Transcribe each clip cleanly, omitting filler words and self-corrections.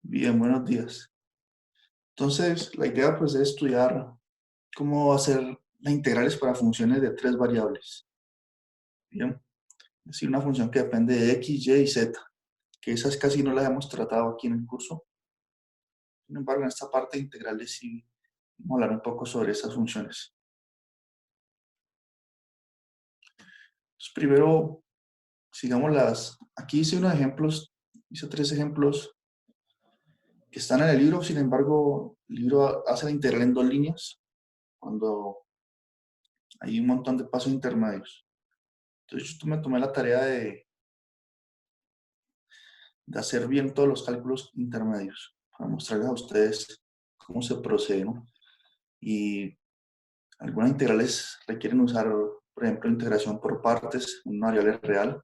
Bien, buenos días. Entonces, la idea pues es estudiar cómo hacer las integrales para funciones de tres variables. Bien, es decir, una función que depende de x, y y z, que esas casi no las hemos tratado aquí en el curso. Sin embargo, en esta parte de integrales sí vamos a hablar un poco sobre esas funciones. Entonces, primero, sigamos aquí hice unos ejemplos, hice tres ejemplos que están en el libro. Sin embargo, el libro hace la integral en dos líneas, cuando hay un montón de pasos intermedios. Entonces yo me tomé la tarea de hacer bien todos los cálculos intermedios para mostrarles a ustedes cómo se procede, ¿no? Y algunas integrales requieren usar, por ejemplo, integración por partes, una variable real.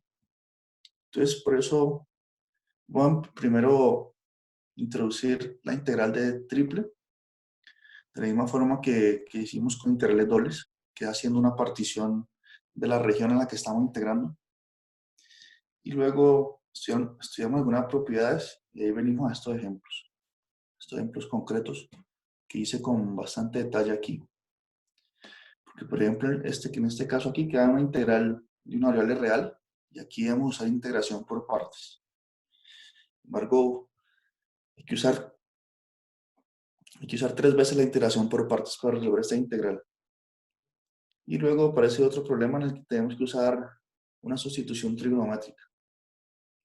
Entonces, por eso voy a primero introducir la integral de triple, de la misma forma que hicimos con integrales dobles, que haciendo una partición de la región en la que estamos integrando. Y luego estudiamos algunas propiedades y ahí venimos a estos ejemplos concretos que hice con bastante detalle aquí. Porque, por ejemplo, que en este caso aquí queda una integral de una variable real y aquí vamos a usar integración por partes. Sin embargo, hay que usar tres veces la integración por partes para resolver esta integral. Y luego aparece otro problema en el que tenemos que usar una sustitución trigonométrica.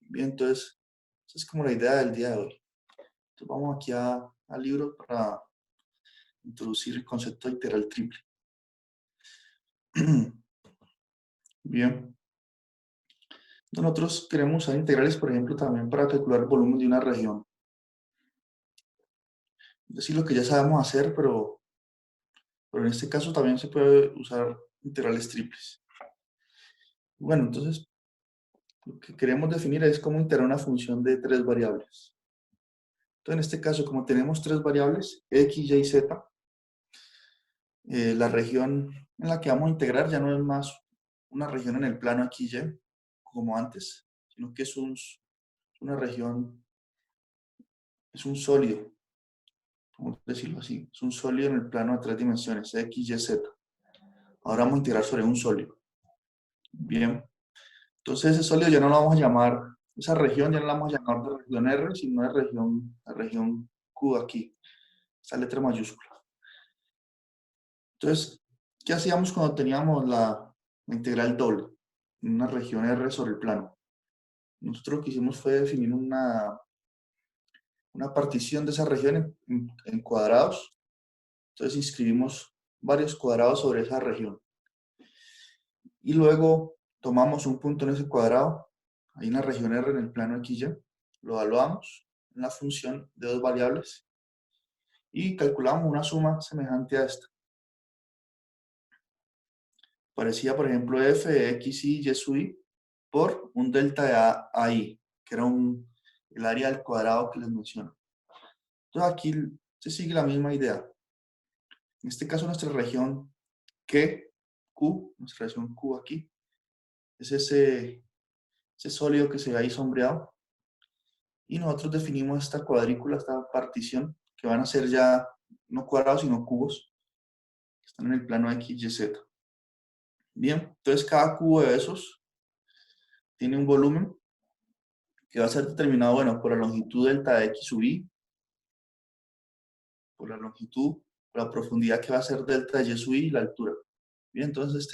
Bien, entonces, esa es como la idea del día de hoy. Entonces vamos aquí al libro para introducir el concepto de integral triple. Bien. Nosotros queremos usar integrales, por ejemplo, también para calcular el volumen de una región. Es decir, lo que ya sabemos hacer, pero en este caso también se puede usar integrales triples. Bueno, entonces, lo que queremos definir es cómo integrar una función de tres variables. Entonces, en este caso, como tenemos tres variables, x, y, z, la región en la que vamos a integrar ya no es más una región en el plano x, y, como antes, sino que es una región, es un sólido, vamos a decirlo así, es un sólido en el plano de tres dimensiones, x, y, z. Ahora vamos a integrar sobre un sólido. Bien, entonces ese sólido ya no lo vamos a llamar, esa región ya no la vamos a llamar de región R, sino de la región Q aquí, esta letra mayúscula. Entonces, ¿qué hacíamos cuando teníamos la integral doble en una región R sobre el plano? Nosotros lo que hicimos fue definir una partición de esa región en cuadrados. Entonces inscribimos varios cuadrados sobre esa región. Y luego tomamos un punto en ese cuadrado, hay una región R en el plano XY, lo evaluamos en la función de dos variables y calculamos una suma semejante a esta. Parecía, por ejemplo, f de x, y sub i por un delta de a i, que era el área del cuadrado que les menciono. Entonces aquí se sigue la misma idea. En este caso nuestra región Q, nuestra región Q aquí, es ese sólido que se ve ahí sombreado. Y nosotros definimos esta cuadrícula, esta partición, que van a ser ya no cuadrados, sino cubos, que están en el plano X, Y, Z. Bien, entonces cada cubo de esos tiene un volumen que va a ser determinado, bueno, por la longitud delta de X sub i, por la longitud, por la profundidad que va a ser delta de Y sub i y la altura. Bien, entonces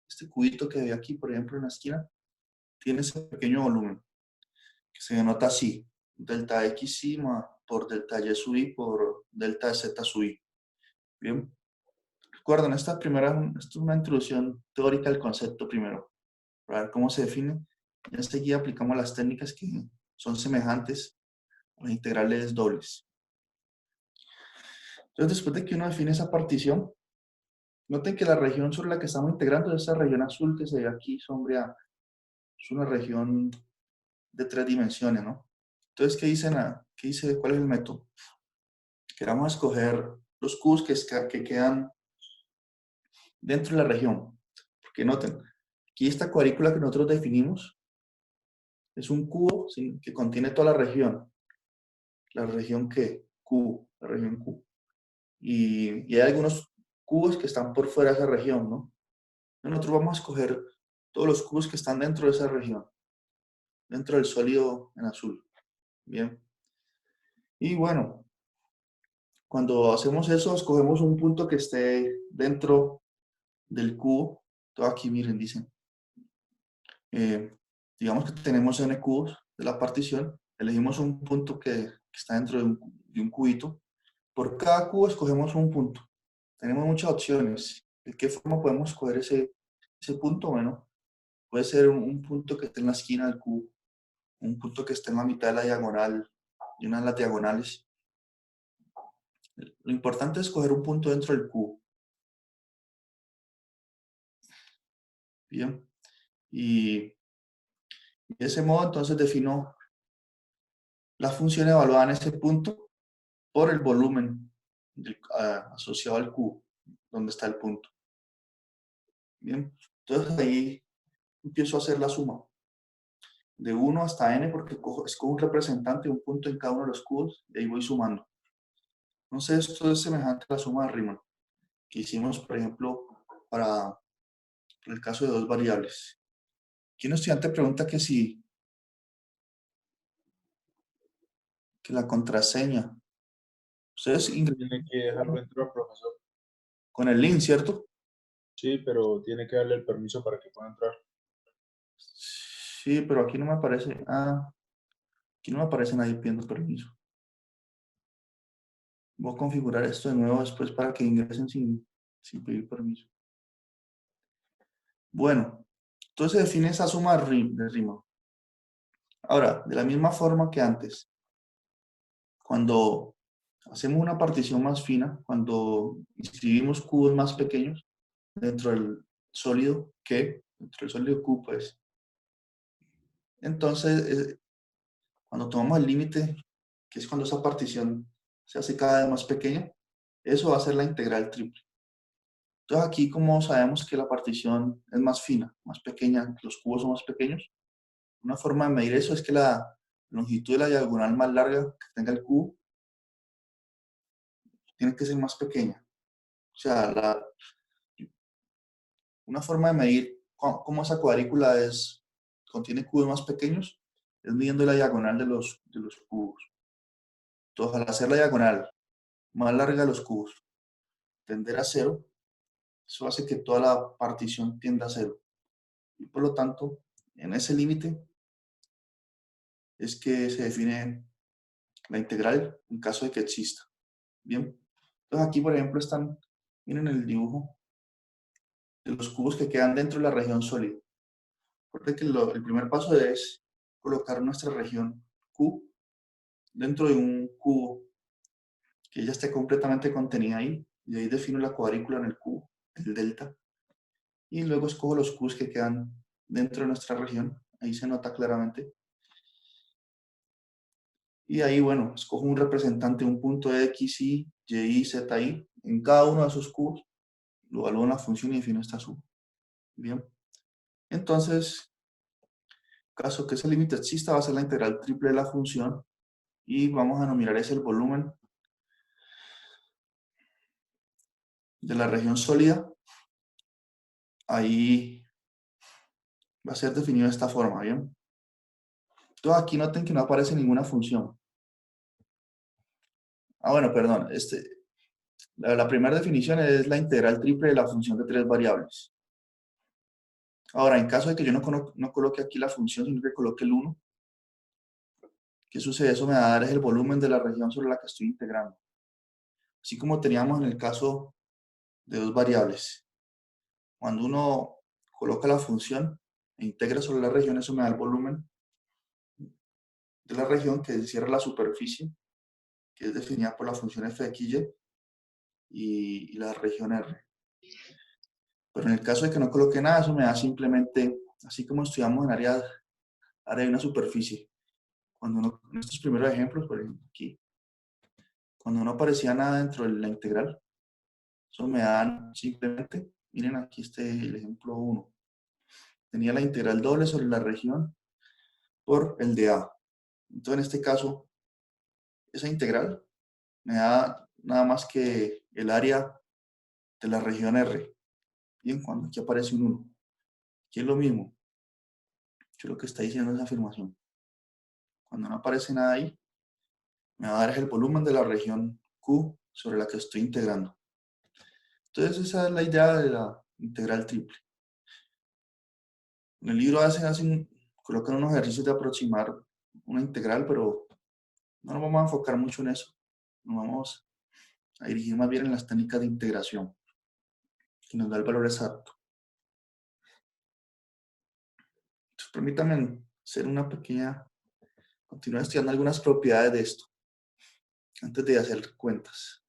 este cubito que ve aquí, por ejemplo, en la esquina, tiene ese pequeño volumen, que se denota así, delta de X sigma por delta de Y sub i por delta de Z sub i. Bien. Recuerden, esto es una introducción teórica al concepto primero, para ver cómo se define. Y enseguida aplicamos las técnicas que son semejantes a las integrales dobles. Entonces, después de que uno define esa partición, noten que la región sobre la que estamos integrando es esa región azul que se ve aquí sombreada. Es una región de tres dimensiones, ¿no? Entonces, ¿cuál es el método? Que vamos a escoger los cubos que quedan dentro de la región. Porque noten, aquí esta cuadrícula que nosotros definimos es un cubo, ¿sí?, que contiene toda la región. la región que Q, la región Q. Y hay algunos cubos que están por fuera de esa región, ¿no? Nosotros vamos a escoger todos los cubos que están dentro de esa región, dentro del sólido en azul. Bien. Y bueno, cuando hacemos eso, escogemos un punto que esté dentro del cubo. Todo aquí, miren, dicen. Digamos que tenemos n cubos de la partición. Elegimos un punto que está dentro de un cubito. Por cada cubo escogemos un punto. Tenemos muchas opciones. ¿De qué forma podemos escoger ese punto? Bueno, puede ser un punto que esté en la esquina del cubo, un punto que esté en la mitad de la diagonal y una de las diagonales. Lo importante es escoger un punto dentro del cubo. Bien. Y de ese modo entonces defino la función evaluada en ese punto por el volumen asociado al cubo, donde está el punto. Bien. Entonces ahí empiezo a hacer la suma. De 1 hasta n porque escojo un representante, un punto en cada uno de los cubos y ahí voy sumando. Entonces esto es semejante a la suma de Riemann que hicimos, por ejemplo, para el caso de dos variables. Aquí un estudiante pregunta que si que la contraseña. Ustedes ingresan Tiene que dejarlo entrar, profesor. con el link, ¿cierto? Sí, pero tiene que darle el permiso para que pueda entrar. Sí, pero aquí no me aparece. Ah, aquí no me aparece nadie pidiendo permiso. Voy a configurar esto de nuevo después para que ingresen sin pedir permiso. Bueno, entonces define esa suma de Riemann. Ahora, de la misma forma que antes, cuando hacemos una partición más fina, cuando inscribimos cubos más pequeños dentro del sólido dentro del sólido Q, pues, entonces, cuando tomamos el límite, que es cuando esa partición se hace cada vez más pequeña, eso va a ser la integral triple. Entonces aquí, como sabemos que la partición es más fina, más pequeña, los cubos son más pequeños, una forma de medir eso es que la longitud de la diagonal más larga que tenga el cubo tiene que ser más pequeña. O sea, una forma de medir cómo esa cuadrícula contiene cubos más pequeños es midiendo la diagonal de los cubos. Entonces, al hacer la diagonal más larga de los cubos tender a cero, eso hace que toda la partición tienda a cero. Y por lo tanto, en ese límite es que se define la integral en caso de que exista. Bien. Entonces aquí, por ejemplo, miren el dibujo de los cubos que quedan dentro de la región sólida. Recuerden que el primer paso es colocar nuestra región Q dentro de un cubo que ya esté completamente contenida ahí. Y ahí defino la cuadrícula en el cubo, el delta. Y luego escojo los cubos que quedan dentro de nuestra región. Ahí se nota claramente. Y ahí, bueno, escojo un representante, un punto X, Y, Z, Y. En cada uno de esos cubos lo evalúo en la función y defino esta suma. Bien. Entonces, caso que ese límite exista, va a ser la integral triple de la función. Y vamos a denominar ese el volumen de la región sólida. Ahí va a ser definido de esta forma, ¿bien? Entonces aquí noten que no aparece ninguna función. Ah, bueno, perdón. La primera definición es la integral triple de la función de tres variables. Ahora, en caso de que yo no coloque aquí la función, sino que coloque el 1, ¿qué sucede? Eso me va a dar es el volumen de la región sobre la que estoy integrando. Así como teníamos en el caso de dos variables. Cuando uno coloca la función e integra sobre la región, eso me da el volumen de la región que encierra la superficie, que es definida por la función f de x, y la región R. Pero en el caso de que no coloque nada, eso me da simplemente, así como estudiamos en área de una superficie. En estos primeros ejemplos, por ejemplo, aquí, cuando no aparecía nada dentro de la integral, eso me dan simplemente, miren aquí el ejemplo 1. Tenía la integral doble sobre la región por el de A. Entonces, en este caso, esa integral me da nada más que el área de la región R. Bien, cuando aquí aparece un 1. Aquí es lo mismo. Yo lo que está diciendo esa afirmación. Cuando no aparece nada ahí, me va a dar el volumen de la región Q sobre la que estoy integrando. Entonces esa es la idea de la integral triple. En el libro colocan unos ejercicios de aproximar una integral, pero no nos vamos a enfocar mucho en eso. Nos vamos a dirigir más bien en las técnicas de integración, que nos da el valor exacto. Entonces, permítanme hacer una pequeña, continuar estudiando algunas propiedades de esto, antes de hacer cuentas.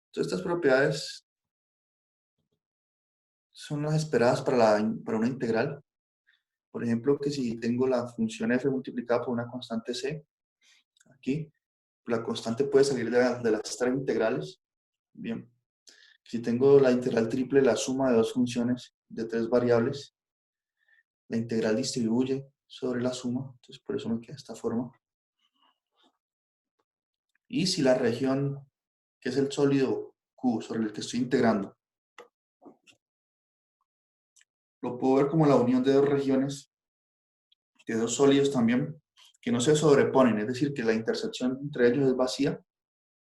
Entonces, estas propiedades son las esperadas para una integral. Por ejemplo, que si tengo la función f multiplicada por una constante c, aquí, la constante puede salir de las tres integrales. Bien. Si tengo la integral triple, la suma de dos funciones de tres variables, la integral distribuye sobre la suma, entonces por eso me queda de esta forma. Y si la región, que es el sólido Q sobre el que estoy integrando, lo puedo ver como la unión de dos regiones, de dos sólidos también, que no se sobreponen, es decir, que la intersección entre ellos es vacía.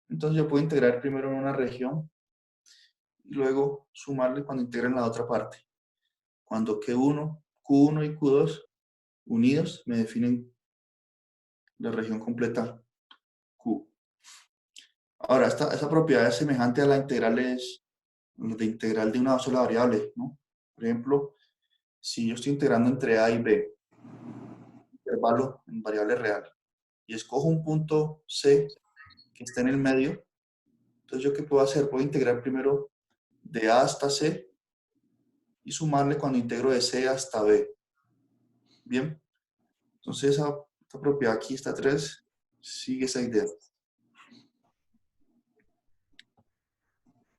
Entonces yo puedo integrar primero en una región y luego sumarle cuando integre en la otra parte. Cuando Q1 y Q2 unidos me definen la región completa Q. Ahora, esta propiedad es semejante a la de integral de una sola variable, ¿no? Por ejemplo, si yo estoy integrando entre A y B, intervalo en variable real, y escojo un punto C que está en el medio, entonces ¿yo qué puedo hacer? Puedo integrar primero de A hasta C y sumarle cuando integro de C hasta B. Bien, entonces esta propiedad aquí, esta 3, sigue esa idea.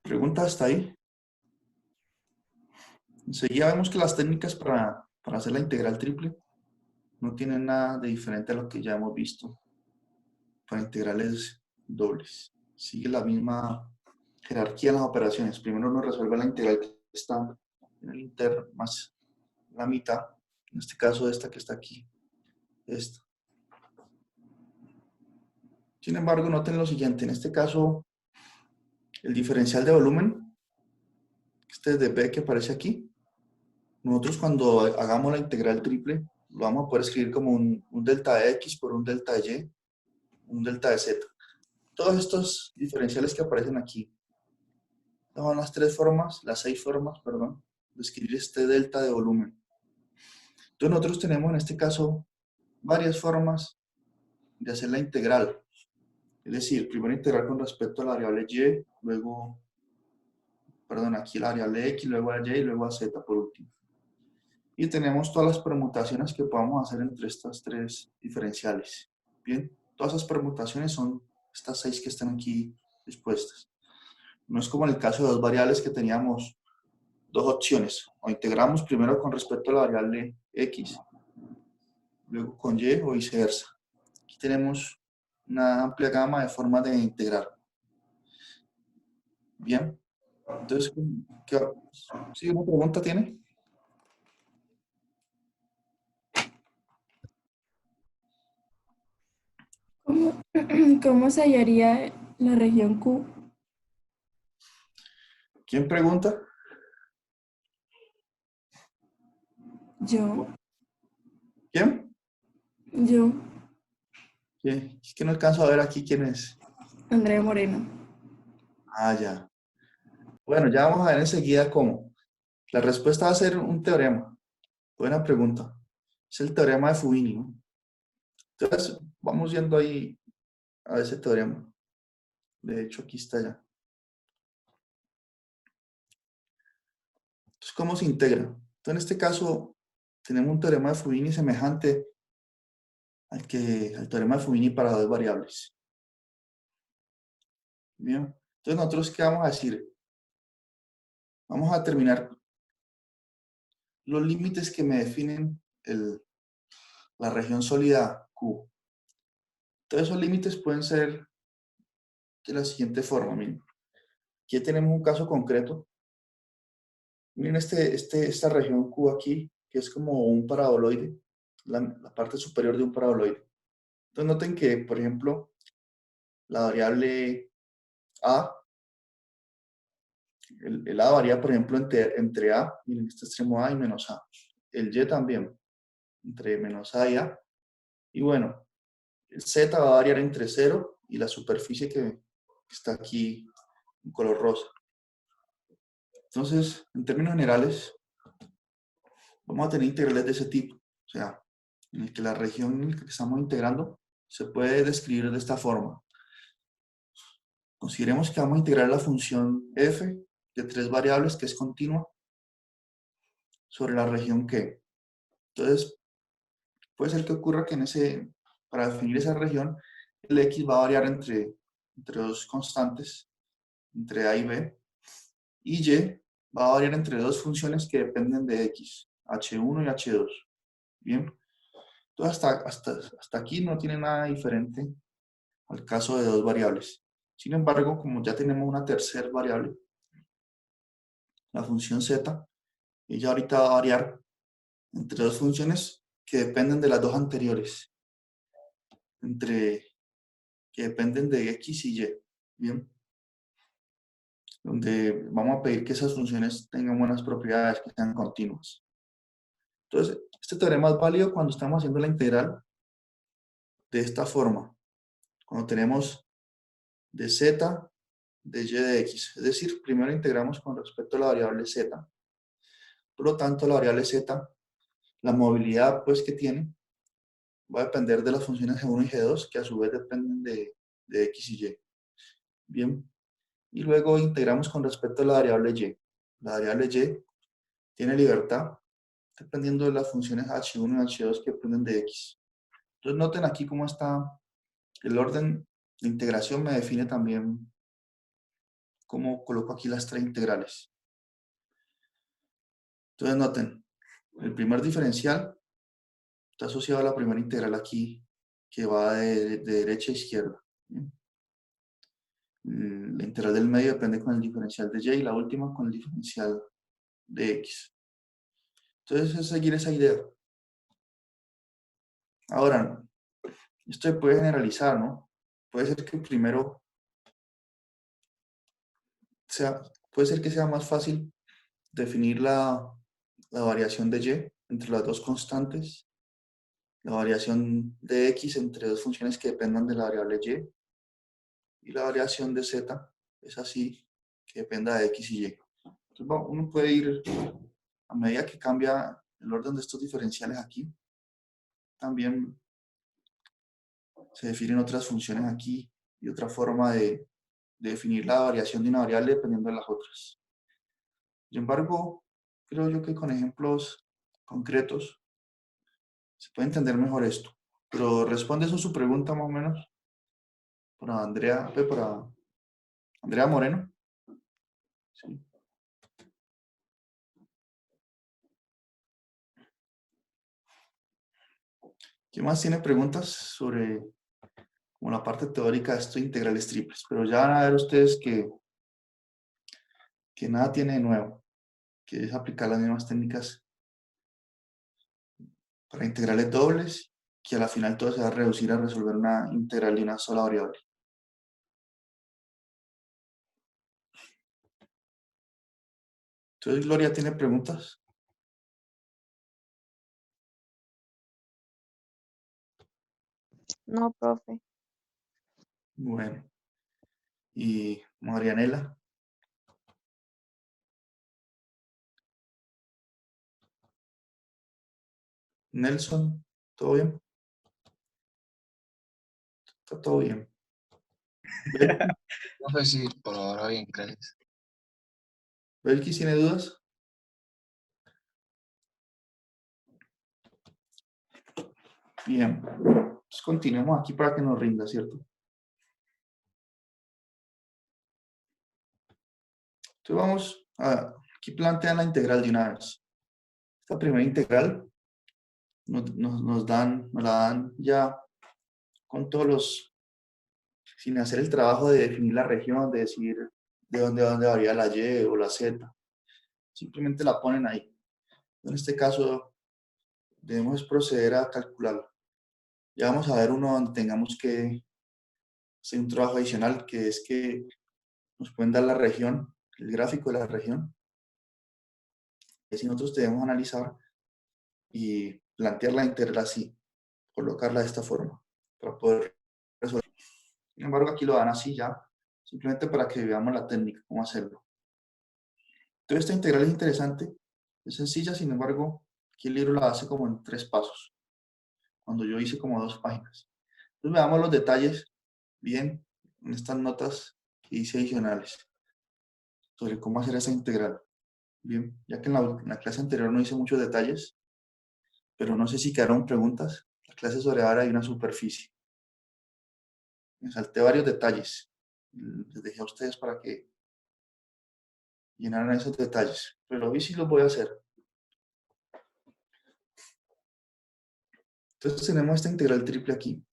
¿Pregunta hasta ahí? Enseguida vemos que las técnicas para hacer la integral triple no tienen nada de diferente a lo que ya hemos visto para integrales dobles. Sigue la misma jerarquía en las operaciones. Primero uno resuelve la integral que está en el inter más la mitad, en este caso esta que está aquí, esta. Sin embargo, noten lo siguiente, en este caso el diferencial de volumen, este de B que aparece aquí, nosotros cuando hagamos la integral triple, lo vamos a poder escribir como un delta de X por un delta de Y, un delta de Z. Todos estos diferenciales que aparecen aquí, son las 6 formas, perdón, de escribir este delta de volumen. Entonces nosotros tenemos en este caso varias formas de hacer la integral. Es decir, primero integrar con respecto a la variable y, luego, perdón, aquí la variable x, luego a y y luego a z por último. Y tenemos todas las permutaciones que podamos hacer entre estas tres diferenciales. Bien, todas esas permutaciones son estas 6 que están aquí dispuestas. No es como en el caso de dos variables que teníamos dos opciones. O integramos primero con respecto a la variable x, luego con y o viceversa. Aquí tenemos una amplia gama de formas de integrar. Bien, entonces, ¿sí una pregunta tiene? ¿Cómo, cómo se hallaría la región Q? ¿Quién pregunta? Yo, ¿Quién? yo, ¿Quién? Es que no alcanzo a ver aquí quién es. Andrea Moreno. Ah, ya. Bueno, ya vamos a ver enseguida cómo. La respuesta va a ser un teorema. Buena pregunta. Es el teorema de Fubini, ¿no? Entonces, vamos yendo ahí a ese teorema. De hecho, aquí está ya. Entonces, ¿cómo se integra? Entonces, en este caso, tenemos un teorema de Fubini semejante al teorema de Fubini para dos variables. Bien. Entonces, nosotros, ¿qué vamos a decir? Vamos a determinar los límites que me definen la región sólida Q. Entonces esos límites pueden ser de la siguiente forma. Miren, aquí tenemos un caso concreto. Miren esta región Q aquí, que es como un paraboloide, la parte superior de un paraboloide. Entonces noten que, por ejemplo, la variable A, el A varía, por ejemplo, entre A, miren, este extremo A y menos A. El Y también, entre menos A y A. Y bueno, el Z va a variar entre 0 y la superficie que está aquí en color rosa. Entonces, en términos generales, vamos a tener integrales de ese tipo. O sea, en el que la región en la que estamos integrando se puede describir de esta forma. Consideremos que vamos a integrar la función f de 3 variables que es continua sobre la región Q. Entonces, puede ser que ocurra que para definir esa región, el x va a variar entre dos constantes, entre a y b, y y va a variar entre dos funciones que dependen de x, h1 y h2. Bien, entonces hasta aquí no tiene nada diferente al caso de dos variables. Sin embargo, como ya tenemos una tercera variable, la función z, ella ahorita va a variar entre dos funciones que dependen de las dos anteriores, que dependen de x y y. Bien, donde vamos a pedir que esas funciones tengan buenas propiedades, que sean continuas. Entonces, este teorema es válido cuando estamos haciendo la integral de esta forma, cuando tenemos de z de y de x. Es decir, primero integramos con respecto a la variable z. Por lo tanto, la variable z, la movilidad pues, que tiene, va a depender de las funciones g1 y g2, que a su vez dependen de x y y. Bien. Y luego integramos con respecto a la variable y. La variable y tiene libertad dependiendo de las funciones h1 y h2 que dependen de x. Entonces noten aquí cómo está el orden de integración, me define también cómo coloco aquí las tres integrales. Entonces noten, el primer diferencial está asociado a la primera integral aquí, que va de derecha a izquierda. ¿Bien? La integral del medio depende con el diferencial de y, la última con el diferencial de x. Entonces es seguir esa idea. Ahora, esto se puede generalizar, ¿no? Puede ser que primero puede ser que sea más fácil definir la variación de y entre las dos constantes, la variación de x entre dos funciones que dependan de la variable y la variación de z es así, que dependa de x y y. Entonces, uno puede ir, a medida que cambia el orden de estos diferenciales aquí, también se definen otras funciones aquí y otra forma de definir la variación de una variable dependiendo de las otras. Sin embargo, creo yo que con ejemplos concretos se puede entender mejor esto. Pero responde eso su pregunta más o menos para Andrea Moreno. Sí. ¿Quién más tiene preguntas sobre como la parte teórica de estos integrales triples? Pero ya van a ver ustedes que nada tiene de nuevo, que es aplicar las mismas técnicas para integrales dobles, que a la final todo se va a reducir a resolver una integral de una sola variable. Entonces, Gloria, ¿tiene preguntas? No, profe. Bueno. ¿Y Marianela? Nelson, ¿todo bien? Está todo bien. Profe, sí, por ahora bien, gracias. ¿Belkis tiene dudas? Bien. Entonces continuemos aquí para que nos rinda, ¿cierto? Entonces vamos a... Aquí plantean la integral de una vez. Esta primera integral nos la dan ya con todos los, sin hacer el trabajo de definir la región, de decir de dónde varía la Y o la Z. Simplemente la ponen ahí. En este caso, debemos proceder a calcularla. Ya vamos a ver uno donde tengamos que hacer un trabajo adicional, que es que nos pueden dar la región, el gráfico de la región, que si nosotros debemos analizar y plantear la integral así, colocarla de esta forma, para poder resolver. Sin embargo, aquí lo dan así ya, simplemente para que veamos la técnica, cómo hacerlo. Entonces, esta integral es interesante, es sencilla, sin embargo, aquí el libro la hace como en 3 pasos, cuando yo hice como 2 páginas. Entonces, veamos los detalles bien en estas notas que hice adicionales sobre cómo hacer esa integral. Bien, ya que en la clase anterior no hice muchos detalles, pero no sé si quedaron preguntas. La clase sobre ahora hay una superficie. Me salté varios detalles. Les dejé a ustedes para que llenaran esos detalles, pero hoy sí los voy a hacer. Entonces tenemos esta integral triple aquí.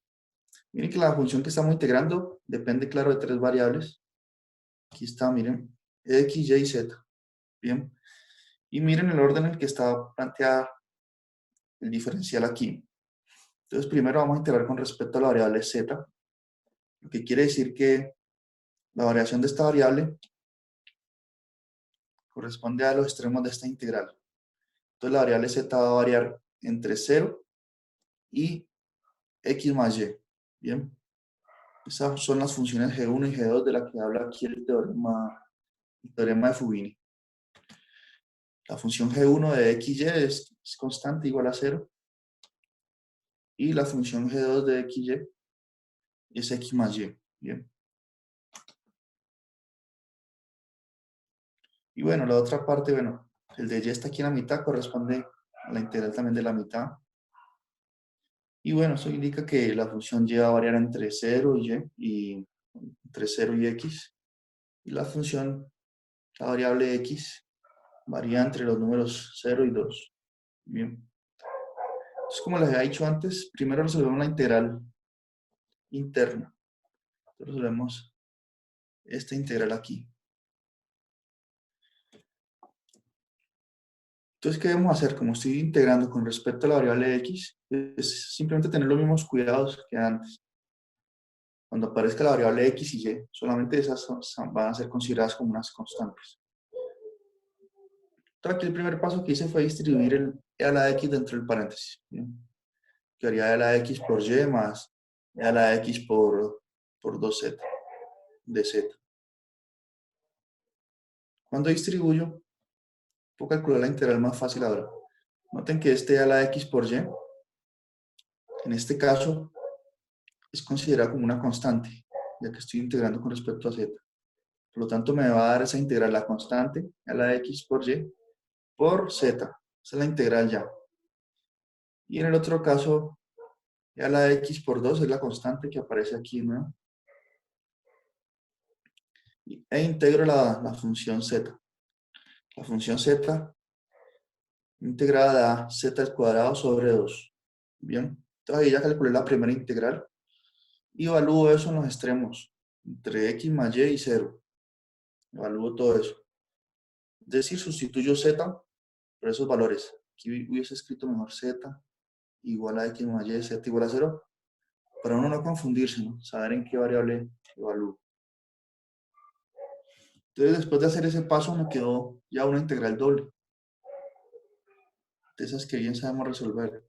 Miren que la función que estamos integrando depende, claro, de 3 variables. Aquí está, miren, x, y, z. Bien. Y miren el orden en el que está planteada el diferencial aquí. Entonces primero vamos a integrar con respecto a la variable z, lo que quiere decir que la variación de esta variable corresponde a los extremos de esta integral. Entonces la variable z va a variar entre 0 y x más y. Bien. Esas son las funciones G1 y G2 de la que habla aquí el teorema de Fubini. La función G1 de x, y es constante igual a 0. Y la función G2 de x, y es x más y. Bien. Y bueno, la otra parte, bueno, el de y está aquí en la mitad, corresponde a la integral también de la mitad. Y bueno, eso indica que la función y va a variar entre 0 y entre 0 y x. Y la función, la variable x, varía entre los números 0 y 2. Bien. Entonces, como les había dicho antes, primero resolvemos la integral interna. Entonces, resolvemos esta integral aquí. Entonces, ¿qué debemos hacer? Como estoy integrando con respecto a la variable x, es simplemente tener los mismos cuidados que antes. Cuando aparezca la variable x y y, solamente esas van a ser consideradas como unas constantes. Entonces, aquí el primer paso que hice fue distribuir el e a la x dentro del paréntesis. ¿Bien? Quedaría e a la x por y más e a la x por 2z, de z. Cuando distribuyo, puedo calcular la integral más fácil ahora. Noten que este e a la x por y, en este caso, es considerado como una constante, ya que estoy integrando con respecto a z. Por lo tanto, me va a dar esa integral, la constante, e a la x por y, por z. Esa es la integral ya. Y en el otro caso, e a la x por 2 es la constante que aparece aquí, ¿no? E integro la función z. La función z integrada da z al cuadrado sobre 2. Bien, entonces ahí ya calculé la primera integral y evalúo eso en los extremos, entre x más y 0. Evalúo todo eso. Es decir, sustituyo z por esos valores. Aquí hubiese escrito mejor z igual a x más y, z igual a 0, para uno no confundirse, ¿no? Saber en qué variable evalúo. Entonces, después de hacer ese paso, me quedó ya una integral doble. De esas que bien sabemos resolver.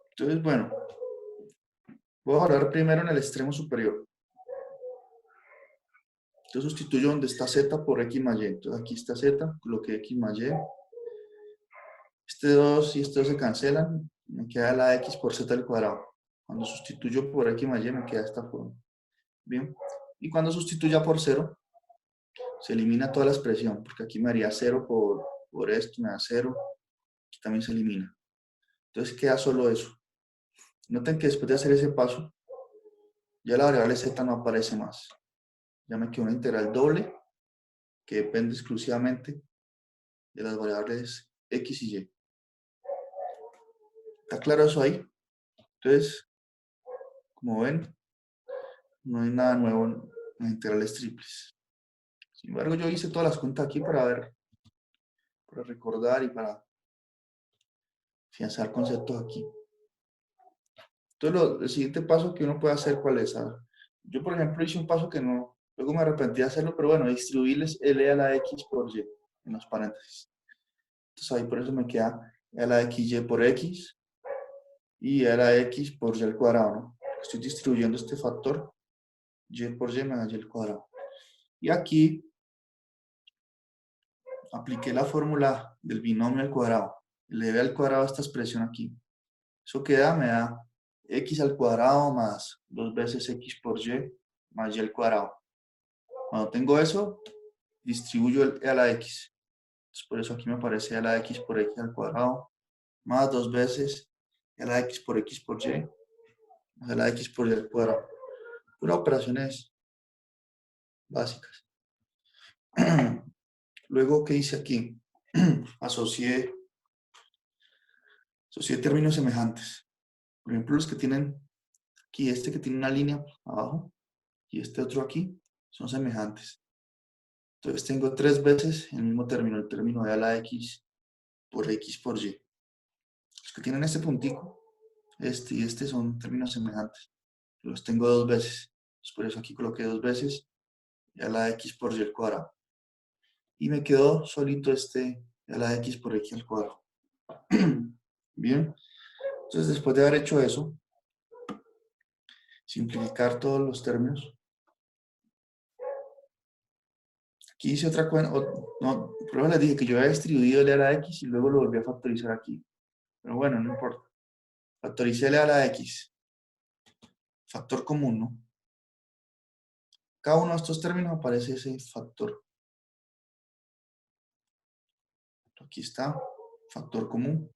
Entonces, bueno, voy a hablar primero en el extremo superior. Yo sustituyo donde está z por x más y. Entonces, aquí está z, coloqué x más y. Este 2 y este 2 se cancelan, me queda la x por z al cuadrado. Cuando sustituyo por x más y, me queda esta forma. Bien. Y cuando sustituya por 0, se elimina toda la expresión, porque aquí me haría 0 por esto, me da 0. Aquí también se elimina. Entonces queda solo eso. Noten que después de hacer ese paso, ya la variable z no aparece más. Ya me quedó una integral doble que depende exclusivamente de las variables x y y. ¿Está claro eso ahí? Entonces, como ven, no hay nada nuevo en las integrales triples. Sin embargo, yo hice todas las cuentas aquí para ver, para recordar y para afianzar conceptos aquí. Entonces, el siguiente paso que uno puede hacer, ¿cuál es? Yo, por ejemplo, hice un paso que no, luego me arrepentí de hacerlo, pero bueno, distribuirles L a la X por Y en los paréntesis. Entonces, ahí por eso me queda E a la XY por X y E a la X por Y al cuadrado, ¿no? Estoy distribuyendo este factor, Y por Y me da Y al cuadrado. Y aquí apliqué la fórmula del binomio al cuadrado. Le doy al cuadrado esta expresión aquí. Eso queda, me da X al cuadrado más 2 veces X por Y más Y al cuadrado. Cuando tengo eso, distribuyo el E a la X. Entonces, por eso aquí me aparece E a la X por X al cuadrado más 2 veces E a la X por X por Y más E a la X por Y al cuadrado. Unas operaciones básicas. Luego, ¿qué hice aquí? Asocié términos semejantes. Por ejemplo, los que tienen aquí, este que tiene una línea abajo y este otro aquí, son semejantes. Entonces tengo 3 veces el mismo término, el término de a la X por Y. Los que tienen este puntico, este y este son términos semejantes. Los tengo 2 veces. Entonces, por eso aquí coloqué 2 veces a la X por Y al cuadrado. Y me quedó solito este a la X por X al cuadrado. Bien. Entonces, después de haber hecho eso, simplificar todos los términos. Aquí hice otra cuenta. No, por eso les dije que yo había distribuido el a la X y luego lo volví a factorizar aquí. Pero bueno, no importa. Factoricé el a la X. Factor común, ¿no? Cada uno de estos términos aparece ese factor. Aquí está, factor común.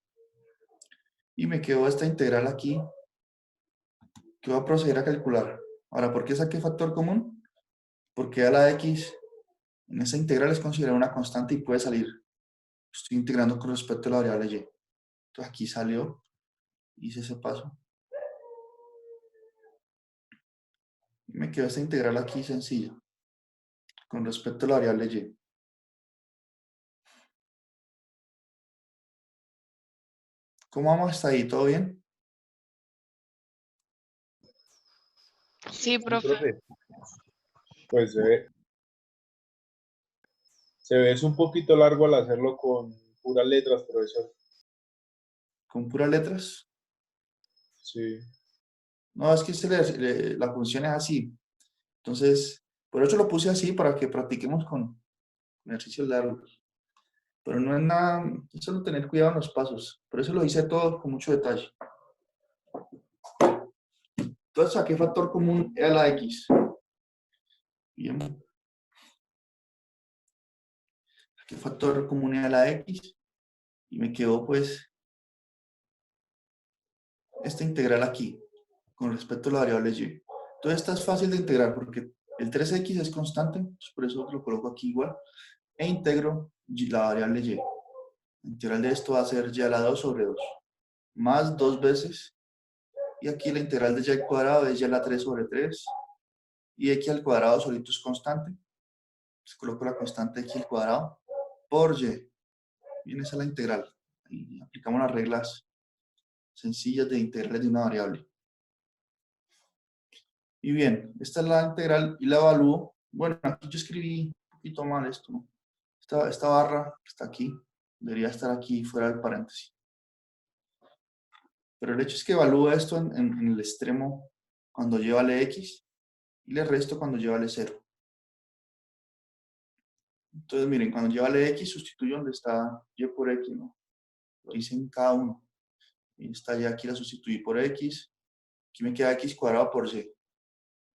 Y me quedó esta integral aquí, que voy a proceder a calcular. Ahora, ¿por qué saqué factor común? Porque a la X en esa integral es considerada una constante y puede salir. Estoy integrando con respecto a la variable y. Entonces aquí salió, hice ese paso. Y me quedó esta integral aquí sencilla, con respecto a la variable y. ¿Cómo vamos hasta ahí? ¿Todo bien? Sí, Sí, profe. profe. Pues se ve es un poquito largo al hacerlo con puras letras, profesor. ¿Con puras letras? Sí. No, es que la función es así. Entonces, por eso lo puse así, para que practiquemos con ejercicios largos. Pero no es nada, es solo tener cuidado en los pasos. Por eso lo hice todo con mucho detalle. Entonces saqué factor común E a la X. Bien. Saqué factor común E a la X. Y me quedó pues esta integral aquí, con respecto a la variable Y. Entonces esta es fácil de integrar porque el 3X es constante, por eso lo coloco aquí igual. E integro la variable Y. La integral de esto va a ser Y a la 2 sobre 2. Más 2 veces. Y aquí la integral de Y al cuadrado es Y a la 3 sobre 3. Y X al cuadrado solito es constante. Entonces coloco la constante X al cuadrado por Y. Bien, esa es la integral. Y aplicamos las reglas sencillas de integrales de una variable. Y bien, esta es la integral y la evalúo. Bueno, aquí yo escribí un poquito mal esto, ¿no? Esta barra que está aquí debería estar aquí fuera del paréntesis. Pero el hecho es que evalúo esto en el extremo cuando lleva el X y le resto cuando lleva el 0. Entonces, miren, cuando lleva el X, sustituyo donde está Y por X, ¿no? Lo hice en cada uno. Y está Y aquí, la sustituí por X. Aquí me queda X cuadrado por Y.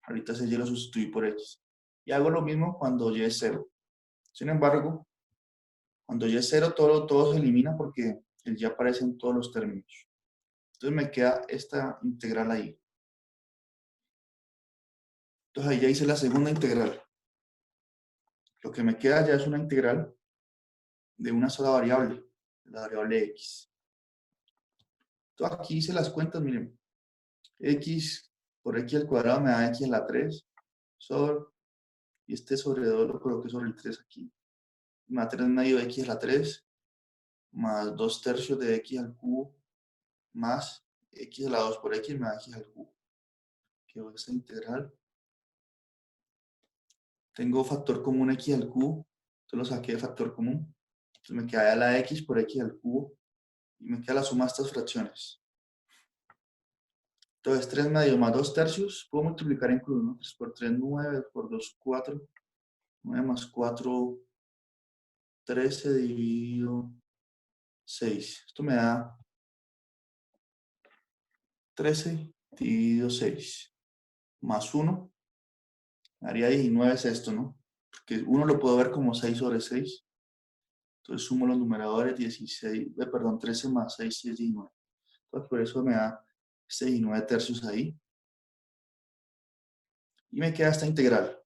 Ahorita ese Y lo sustituí por X. Y hago lo mismo cuando Y es 0. Sin embargo, cuando Y es 0, todo se elimina porque el Y aparece en todos los términos. Entonces me queda esta integral ahí. Entonces ahí ya hice la segunda integral. Lo que me queda ya es una integral de una sola variable, la variable X. Entonces aquí hice las cuentas, miren. X por X al cuadrado me da X a la 3 sobre, y este sobre 2 lo coloqué sobre el 3 aquí. Me da 3 medio de X a la 3 más 2 tercios de X al cubo más X a la 2 por X me da X al cubo. Quedó esta integral. Tengo factor común X al cubo. Entonces lo saqué de factor común. Entonces me queda la X por X al cubo. Y me queda la suma de estas fracciones. Entonces 3 medios más 2 tercios. Puedo multiplicar en cruz, ¿no? 3 por 3, 9. Por 2, 4. 9 más 4, 13 dividido 6. Esto me da 13 dividido 6. Más 1. Haría 19 es esto, ¿no? Porque 1 lo puedo ver como 6 sobre 6. Entonces sumo los numeradores, 16, perdón, 13 más 6 es 19. Entonces por eso me da este 19 tercios ahí. Y me queda esta integral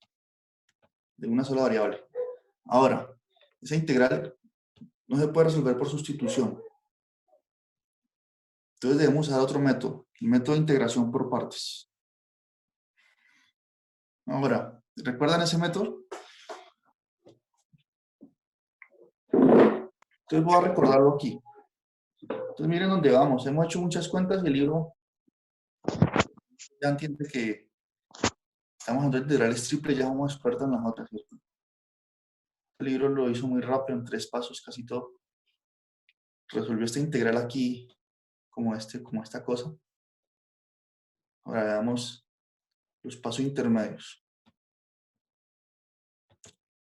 de una sola variable. Ahora, esa integral no se puede resolver por sustitución. Entonces debemos usar otro método, el método de integración por partes. Ahora, ¿recuerdan ese método? Entonces voy a recordarlo aquí. Entonces miren dónde vamos. Hemos hecho muchas cuentas y el libro ya entiende que estamos haciendo integrales triples, ya somos expertos en las otras, ¿cierto? El libro lo hizo muy rápido, en 3 pasos, casi todo. Resolvió esta integral aquí, como esta cosa. Ahora veamos los pasos intermedios.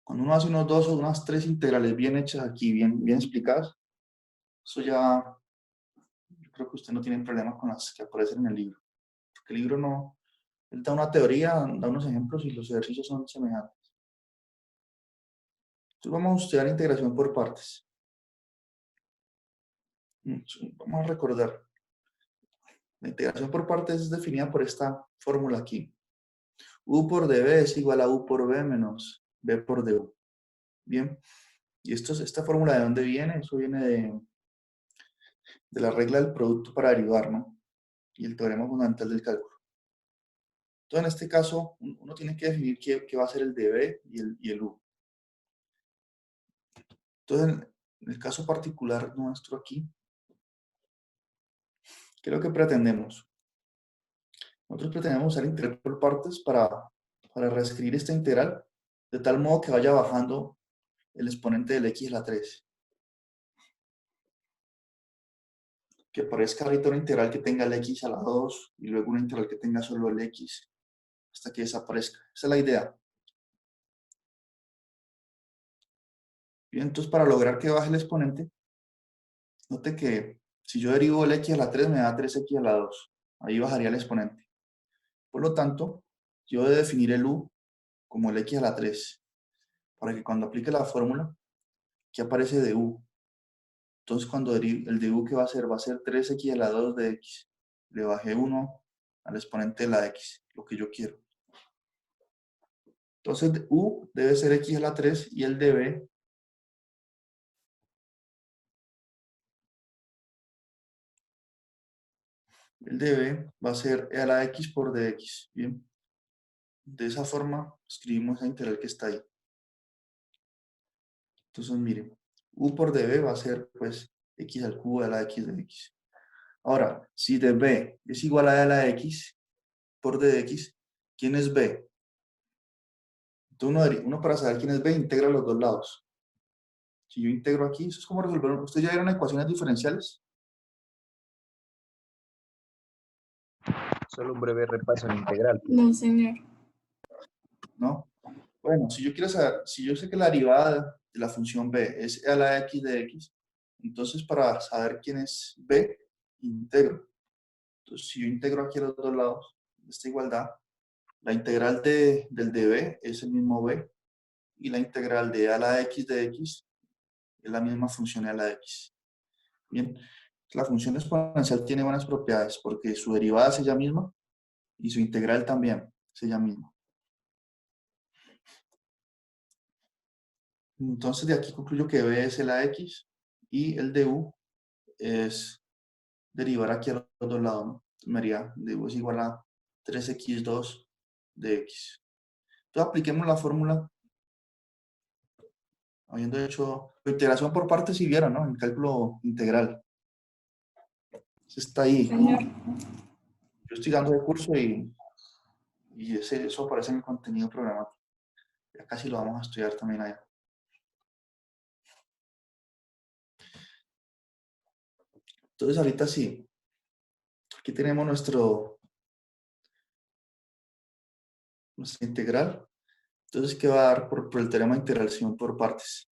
Cuando uno hace unos 2 o unas 3 integrales bien hechas aquí, bien explicadas, eso ya, yo creo que usted no tiene problema con las que aparecen en el libro. Porque el libro no, él da una teoría, da unos ejemplos y los ejercicios son semejantes. Entonces vamos a estudiar integración por partes. Vamos a recordar. La integración por partes es definida por esta fórmula aquí. U por dB es igual a U por B menos B por du. Bien. Y esta fórmula, ¿de dónde viene? Eso viene de la regla del producto para derivar, ¿no? Y el teorema fundamental del cálculo. Entonces, en este caso, uno tiene que definir qué va a ser el dB y el U. Entonces, en el caso particular nuestro aquí, ¿qué es lo que pretendemos? Nosotros pretendemos usar integral por partes para reescribir esta integral de tal modo que vaya bajando el exponente del x a la 3. Que aparezca ahorita una integral que tenga el x a la 2 y luego una integral que tenga solo el x hasta que desaparezca. Esa es la idea. Bien, entonces para lograr que baje el exponente, note que si yo derivo el x a la 3 me da 3x a la 2. Ahí bajaría el exponente. Por lo tanto, yo debo definir el u como el x a la 3 para que cuando aplique la fórmula, que aparece de u. Entonces cuando el de u que va a ser 3x a la 2 de x. Le bajé 1 al exponente de la x, lo que yo quiero. Entonces u debe ser x a la 3 y el db va a ser e a la x por dx. Bien. De esa forma escribimos la integral que está ahí. Entonces miren, u por db va a ser pues x al cubo de la x de x. Ahora, si db es igual a e a la x por dx, ¿quién es b? Entonces uno para saber quién es b integra los dos lados. Si yo integro aquí, eso es como resolver. ¿Ustedes ya vieron ecuaciones diferenciales? Solo un breve repaso en integral. No, señor. ¿No? Bueno, si yo quiero saber, si yo sé que la derivada de la función b es e a la x de x, entonces para saber quién es b, integro. Entonces, si yo integro aquí a los dos lados de esta igualdad, la integral del de b es el mismo b y la integral de e a la x de x es la misma función e a la x. Bien, la función exponencial tiene buenas propiedades porque su derivada es ella misma y su integral también es ella misma. Entonces de aquí concluyo que b es la x y el du es derivar aquí a los dos lados, ¿no? Me haría d es igual a 3x2 de x. Entonces apliquemos la fórmula, habiendo hecho la integración por partes, si vieron, ¿no? En cálculo integral. Eso está ahí. Señor. Yo estoy dando el curso y eso aparece en el contenido programático. Ya casi lo vamos a estudiar también allá. Entonces ahorita sí, aquí tenemos nuestra integral. Entonces, ¿qué va a dar por el teorema de integración por partes?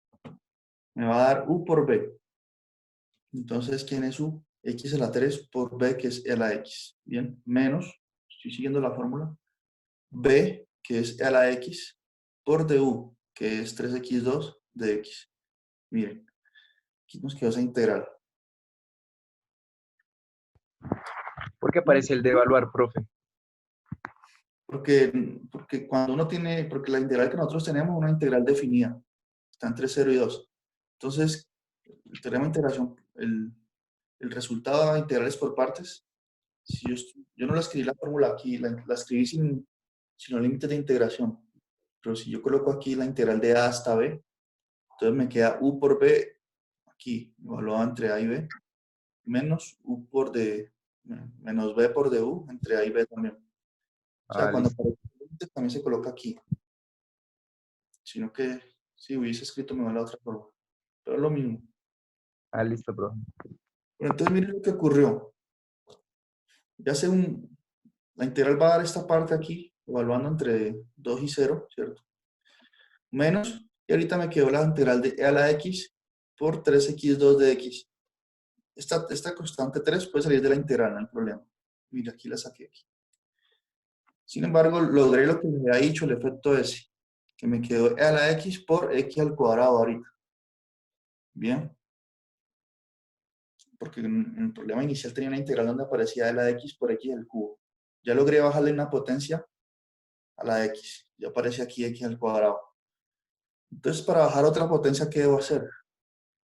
Me va a dar u por b. Entonces, ¿quién es u? X a la 3 por b, que es e a la x. Bien, menos, estoy siguiendo la fórmula, b, que es e a la x, por du, que es 3x2 de x. Miren, aquí nos quedó esa integral. ¿Por qué aparece el de evaluar, profe? Porque cuando uno tiene, porque la integral que nosotros tenemos es una integral definida, está entre 0 y 2. Entonces, el teorema de integración, el resultado de integrales por partes, si yo no la escribí la fórmula aquí, la escribí sin los límites de integración, pero si yo coloco aquí la integral de a hasta b, entonces me queda u por b aquí, evaluado entre a y b, menos u por d, menos b por du entre a y b también. O sea, Ah, cuando listo. aparece el límite también se coloca aquí, sino que si hubiese escrito me va la otra forma, pero es lo mismo. Ah, listo, profe. Pero entonces miren lo que ocurrió. Ya la integral va a dar esta parte aquí, evaluando entre 2 y 0, ¿cierto? Menos, y ahorita me quedó la integral de e a la x por 3x2 de x. Esta constante 3 puede salir de la integral, no hay problema. Mira, aquí la saqué aquí. Sin embargo, logré lo que me había dicho el efecto ese, que me quedó e a la x por x al cuadrado ahorita. Bien. Porque en el problema inicial tenía una integral donde aparecía e a la x por x al cubo. Ya logré bajarle una potencia a la x. Ya aparece aquí x al cuadrado. Entonces, para bajar otra potencia, ¿qué debo hacer?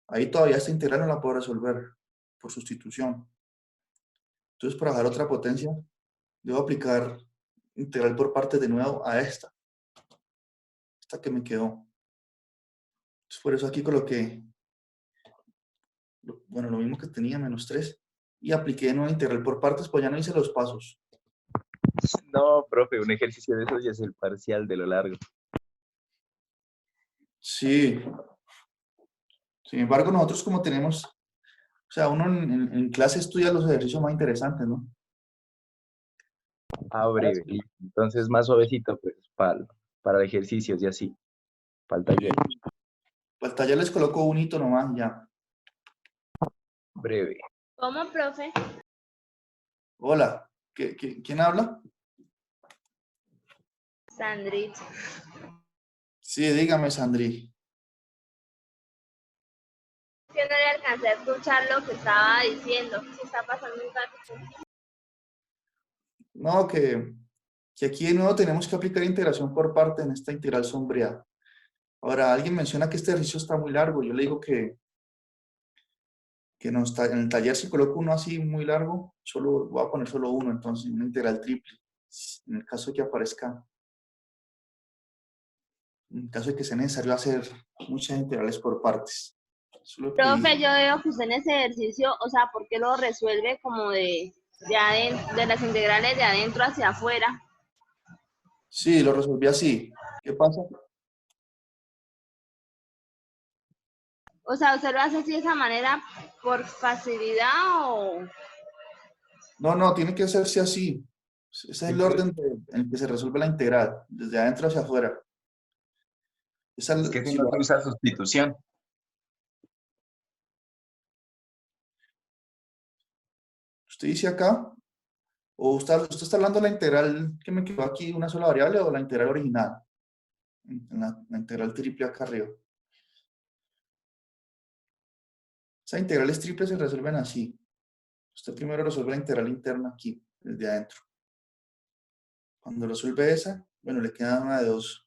Ahí todavía esta integral no la puedo resolver por sustitución. Entonces, para bajar otra potencia, debo aplicar integral por partes de nuevo a esta que me quedó. Entonces, por eso aquí coloqué, bueno, lo mismo que tenía, menos 3, y apliqué de nuevo integral por partes, pues ya no hice los pasos. No, profe, un ejercicio de esos ya es el parcial de lo largo. Sí. Sin embargo, nosotros como tenemos, o sea, uno en clase estudia los ejercicios más interesantes, ¿no? Ah, breve. Listo. Entonces, más suavecito, pues, para ejercicios y así, para el taller. Para el taller les coloco un hito nomás, ya. Breve. ¿Cómo, profe? Hola, ¿quién habla? Sandrich. Sí, dígame, Sandri. Que no le alcancé a escuchar lo que estaba diciendo. ¿Se está pasando un rato? No, que aquí de nuevo tenemos que aplicar integración por parte en esta integral sombreada. Ahora, alguien menciona que este ejercicio está muy largo. Yo le digo que en el taller si coloco uno así muy largo, solo voy a poner solo uno, entonces una integral triple. En el caso de que aparezca, en caso de que sea necesario hacer muchas integrales por partes. Eso es lo que Profe, dije. yo veo que usted en ese ejercicio, o sea, ¿por qué lo resuelve como de adentro, de las integrales de adentro hacia afuera? Sí, lo resolví así. ¿Qué pasa? O sea, ¿usted lo hace así de esa manera por facilidad o...? No, no, tiene que hacerse así. Ese es el orden en el que se resuelve la integral, desde adentro hacia afuera. Es que si Si no lo se usa sustitución. usted dice acá, o usted está hablando de la integral que me quedó aquí, una sola variable, o la integral original, en la integral triple acá arriba. Esas integrales triples se resuelven así. Usted primero resuelve la integral interna aquí, desde adentro. Cuando resuelve esa, bueno, le queda una de dos.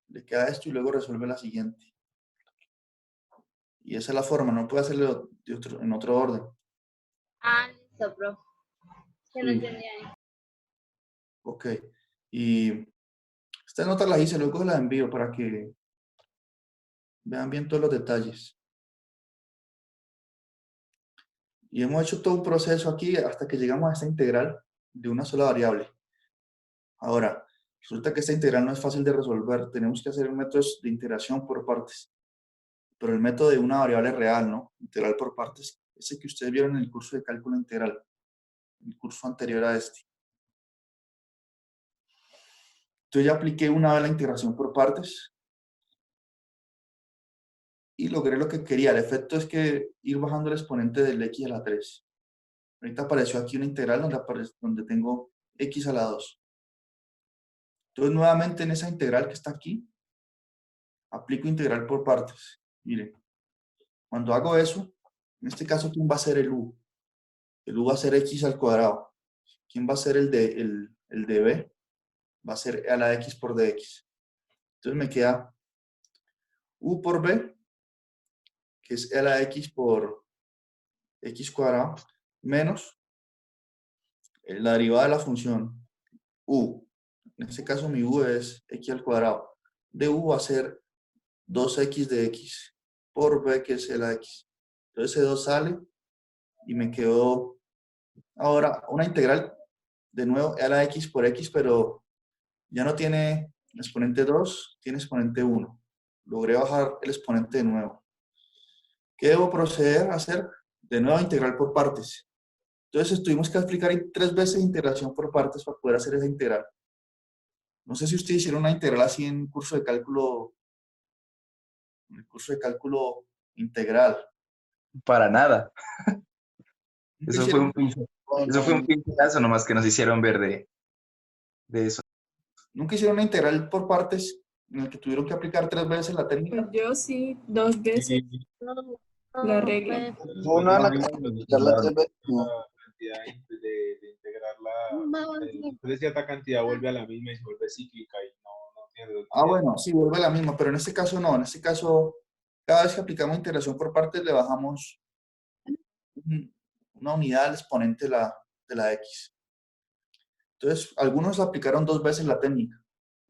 Le queda esto y luego resuelve la siguiente. Y esa es la forma, no puede hacerlo en otro orden. Ah, listo, profe. Que no Sí. entendía ahí. Ok. Y estas notas las hice, luego las envío para que vean bien todos los detalles. Y hemos hecho todo un proceso aquí hasta que llegamos a esta integral de una sola variable. Ahora, resulta que esta integral no es fácil de resolver. Tenemos que hacer métodos de integración por partes. Pero el método de una variable real, ¿no? Integral por partes, ese que ustedes vieron en el curso de cálculo integral, el curso anterior a este. Yo ya apliqué una vez la integración por partes y logré lo que quería. El efecto es que ir bajando el exponente del x a la 3. Ahorita apareció aquí una integral donde tengo x a la 2. Entonces, nuevamente en esa integral que está aquí, aplico integral por partes. Miren, cuando hago eso, en este caso, ¿quién va a ser el u? El u va a ser x al cuadrado. ¿Quién va a ser el de b? Va a ser a la x por dx. Entonces me queda u por b, que es a la x por x cuadrado, menos la derivada de la función u. En este caso mi u es x al cuadrado. De u va a ser 2x de x por b, que es la x. Entonces ese 2 sale y me quedó ahora una integral de nuevo a la x por x, pero ya no tiene exponente 2, tiene exponente 1. Logré bajar el exponente de nuevo. ¿Qué debo proceder a hacer? De nuevo integral por partes. Entonces tuvimos que explicar 3 veces integración por partes para poder hacer esa integral. No sé si ustedes hicieron una integral así en el curso de cálculo integral. Para nada. ¿Nunca Eso fue hicieron? un eso fue un pincelazo nomás que nos hicieron ver de eso. ¿Nunca hicieron una integral por partes en el que tuvieron que aplicar 3 veces la técnica? Pues yo sí, 2 veces Y No, la no, regla. pues, Uno a la que nos la daban tres veces, no. la cantidad de integrarla, no, después de cierta cantidad vuelve a la misma y se vuelve cíclica y no tiene dos Ah, días. bueno, sí, vuelve la misma, pero en este caso no. En este caso, cada vez que aplicamos integración por partes, le bajamos una unidad al exponente de la x. Entonces, algunos aplicaron 2 veces la técnica.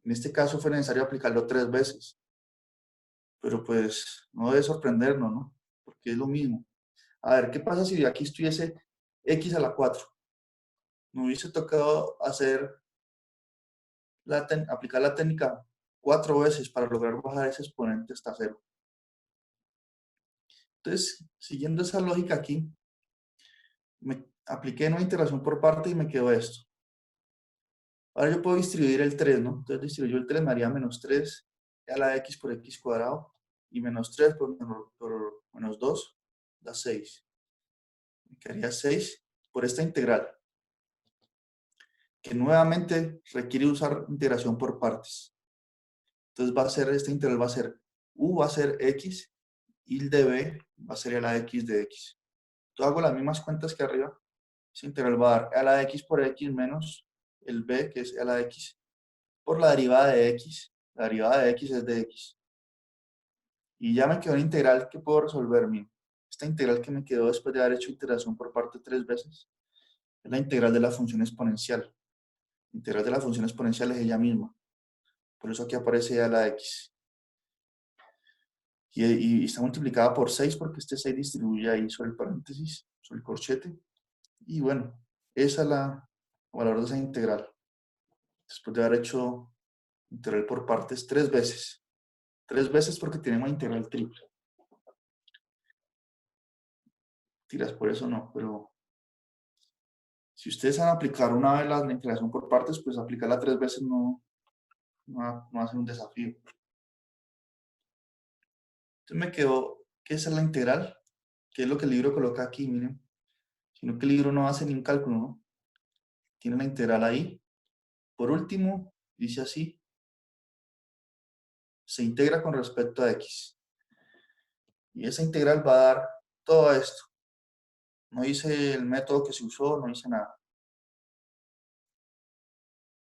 En este caso fue necesario aplicarlo 3 veces. Pero pues no debe sorprendernos, ¿no? Porque es lo mismo. A ver, ¿qué pasa si de aquí estuviese x a la 4? Me hubiese tocado aplicar la técnica 4 veces para lograr bajar ese exponente hasta 0. Entonces, siguiendo esa lógica aquí, me apliqué una integración por parte y me quedó esto. Ahora yo puedo distribuir el 3, ¿no? Entonces distribuyo el 3, me haría menos 3 a la x por x cuadrado y menos 3 por menos 2 da 6. Me quedaría 6 por esta integral, que nuevamente requiere usar integración por partes. Entonces esta integral va a ser u va a ser x y el de b va a ser a la x de x. Entonces hago las mismas cuentas que arriba. Esa integral va a dar a la x por x menos el b, que es a la x, por la derivada de x. La derivada de x es de x. Y ya me quedó una integral que puedo resolver. Miren. Esta integral que me quedó después de haber hecho integración por parte 3 veces es la integral de la función exponencial. La integral de la función exponencial es ella misma. Por eso aquí aparece a la x. Y está multiplicada por 6 porque este 6 distribuye ahí sobre el paréntesis, sobre el corchete. Y bueno, esa es la valor de esa integral. Después de haber hecho integral por partes 3 veces. 3 veces porque tenemos integral triple. Tiras, por eso no, pero si ustedes van a aplicar una vez la integración por partes, pues aplicarla 3 veces no va a ser un desafío. Entonces me quedó, ¿qué es la integral? ¿Qué es lo que el libro coloca aquí? Miren, sino que el libro no hace ni un cálculo, ¿no? Tiene la integral ahí. Por último, dice así, se integra con respecto a x. Y esa integral va a dar todo esto. No dice el método que se usó, no dice nada.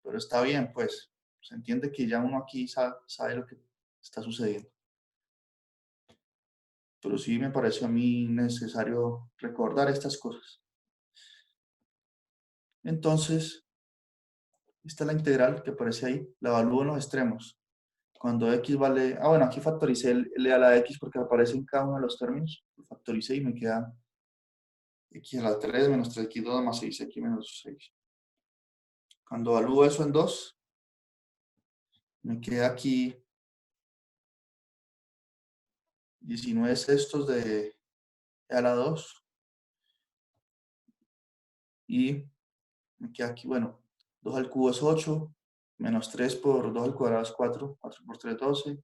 Pero está bien, pues. Se entiende que ya uno aquí sabe lo que está sucediendo. pero sí me parece a mí necesario recordar estas cosas. Entonces, esta es la integral que aparece ahí, la evalúo en los extremos. Cuando x vale, bueno, aquí factoricé el a la x porque aparece en cada uno de los términos, lo factoricé y me queda x a la 3 menos 3x2 más 6x menos 6. Cuando evalúo eso en 2, me queda aquí 19 sextos de a la 2 y me queda aquí, bueno, 2 al cubo es 8, menos 3 por 2 al cuadrado es 4, 4 por 3 12,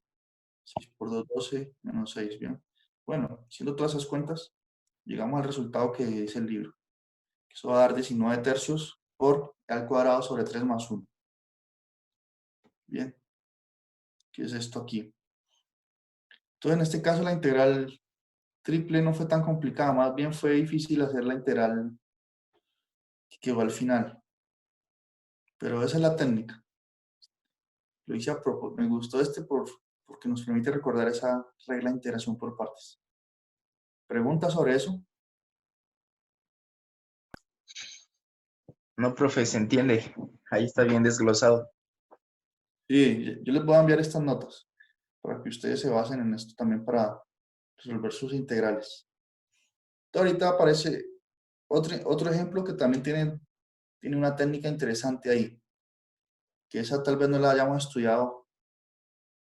6 por 2 12, menos 6, ¿bien? Bueno, haciendo todas esas cuentas, llegamos al resultado que dice el libro. Eso va a dar 19 tercios por al cuadrado sobre 3 más 1. Bien, ¿qué es esto aquí? Entonces, en este caso, la integral triple no fue tan complicada, más bien fue difícil hacer la integral que quedó al final. Pero esa es la técnica. Lo hice a propósito. Me gustó porque nos permite recordar esa regla de integración por partes. ¿Preguntas sobre eso? No, profe, se entiende. Ahí está bien desglosado. Sí, yo les voy a enviar estas notas para que ustedes se basen en esto también para resolver sus integrales. Ahorita aparece otro ejemplo que también tiene una técnica interesante ahí, que esa tal vez no la hayamos estudiado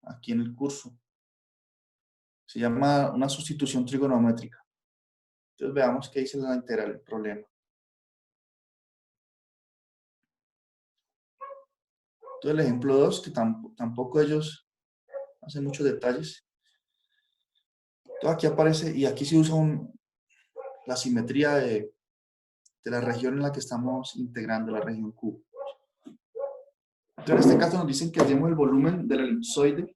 aquí en el curso. Se llama una sustitución trigonométrica. Entonces veamos qué dice la integral del problema. Entonces el ejemplo 2, que tampoco ellos hacen muchos detalles. Entonces aquí aparece, y aquí se usa la simetría de la región en la que estamos integrando, la región Q. Entonces en este caso nos dicen que hallemos el volumen del elipsoide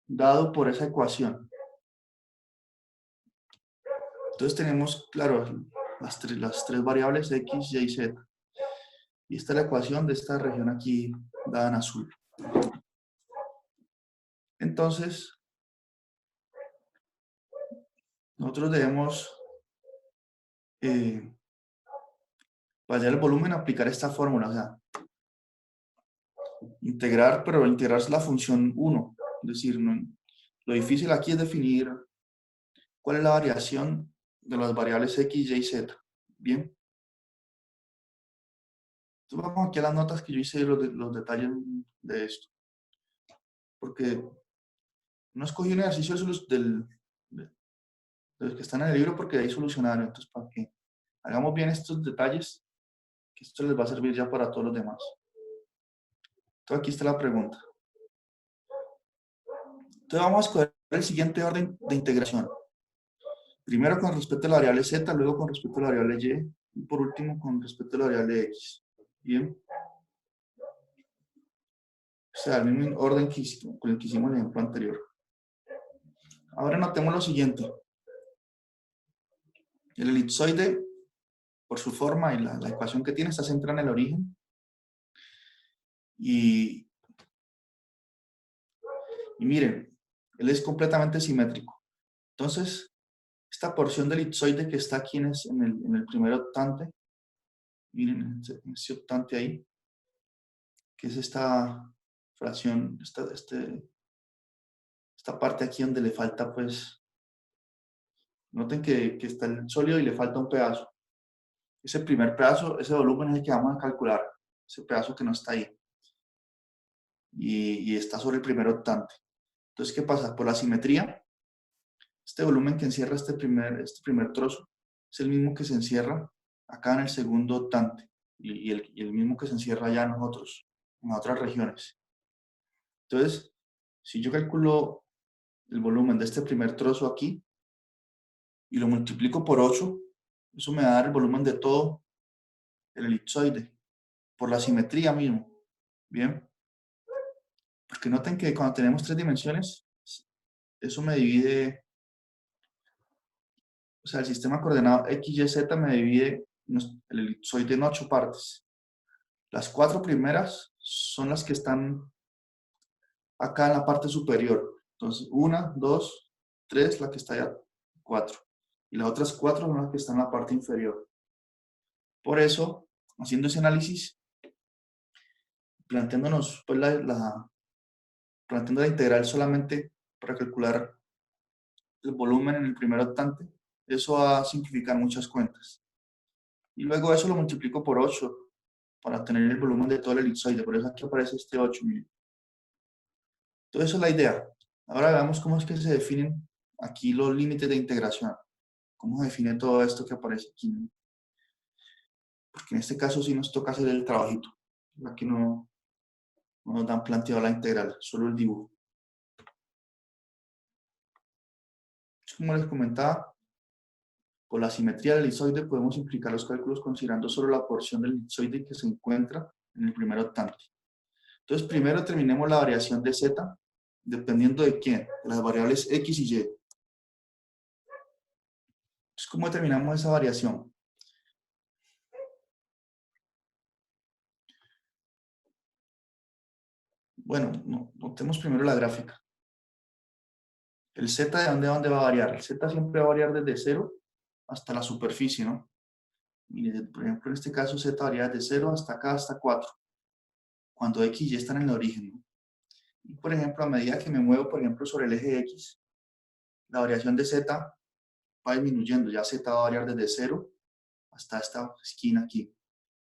dado por esa ecuación. Entonces tenemos, claro, las tres variables x, y, z. Y esta es la ecuación de esta región aquí dada en azul. Entonces, nosotros debemos, para hallar el volumen, aplicar esta fórmula, o sea, integrar, pero integrar es la función 1. Es decir, lo difícil aquí es definir cuál es la variación de las variables x, y, z. Bien. Entonces vamos aquí a las notas que yo hice, los detalles de esto. Porque no escogí un ejercicio de los que están en el libro porque de ahí solucionaron. Entonces, para que hagamos bien estos detalles, que esto les va a servir ya para todos los demás. Entonces, aquí está la pregunta. Entonces, vamos a escoger el siguiente orden de integración. Primero con respecto a la variable z, luego con respecto a la variable y por último con respecto a la variable x. Bien. O sea, el mismo orden con el que hicimos el ejemplo anterior. Ahora notemos lo siguiente. El elipsoide, por su forma y la ecuación que tiene, está centrada en el origen. Y miren, él es completamente simétrico. Entonces, esta porción del elipsoide que está aquí en el primer octante, miren, ese octante ahí, que es esta fracción, esta parte aquí donde le falta, pues, noten que está el sólido y le falta un pedazo. Ese primer pedazo, ese volumen es el que vamos a calcular, ese pedazo que no está ahí. Y está sobre el primer octante. Entonces, ¿qué pasa? Por la simetría, este volumen que encierra este primer trozo es el mismo que se encierra acá en el segundo octante y el mismo que se encierra allá en otras regiones. Entonces, si yo calculo el volumen de este primer trozo aquí y lo multiplico por 8, eso me va a dar el volumen de todo el elipsoide, por la simetría mismo. Bien. Porque noten que cuando tenemos 3 dimensiones, eso me divide, o sea, el sistema coordenado x, y, z me divide el elipsoide en 8 partes. Las 4 primeras son las que están acá en la parte superior. Entonces, 1, 2, 3, la que está allá, 4. Y las otras 4 son las que están en la parte inferior. Por eso, haciendo ese análisis, planteándonos pues, planteando la integral solamente para calcular el volumen en el primer octante, eso va a simplificar muchas cuentas. Y luego eso lo multiplico por 8 para tener el volumen de todo el elipsoide. Por eso aquí aparece este 8, miren. Entonces, esa es la idea. Ahora veamos cómo es que se definen aquí los límites de integración. Cómo se define todo esto que aparece aquí. Porque en este caso sí nos toca hacer el trabajito. Aquí no nos dan planteado la integral, solo el dibujo. Como les comentaba, por la simetría del elipsoide podemos simplificar los cálculos considerando solo la porción del elipsoide que se encuentra en el primer octante. Entonces, primero terminemos la variación de z, dependiendo de quién, de las variables x y y. Entonces, ¿cómo determinamos esa variación? Bueno, notemos primero la gráfica. El z, ¿de dónde a dónde va a variar? El z siempre va a variar desde 0 hasta la superficie, ¿no? Mire, por ejemplo, en este caso z varía desde 0 hasta acá, hasta 4. Cuando x y y están en el origen, ¿no? Y, por ejemplo, a medida que me muevo, por ejemplo, sobre el eje x, la variación de z va disminuyendo. Ya z va a variar desde 0 hasta esta esquina aquí.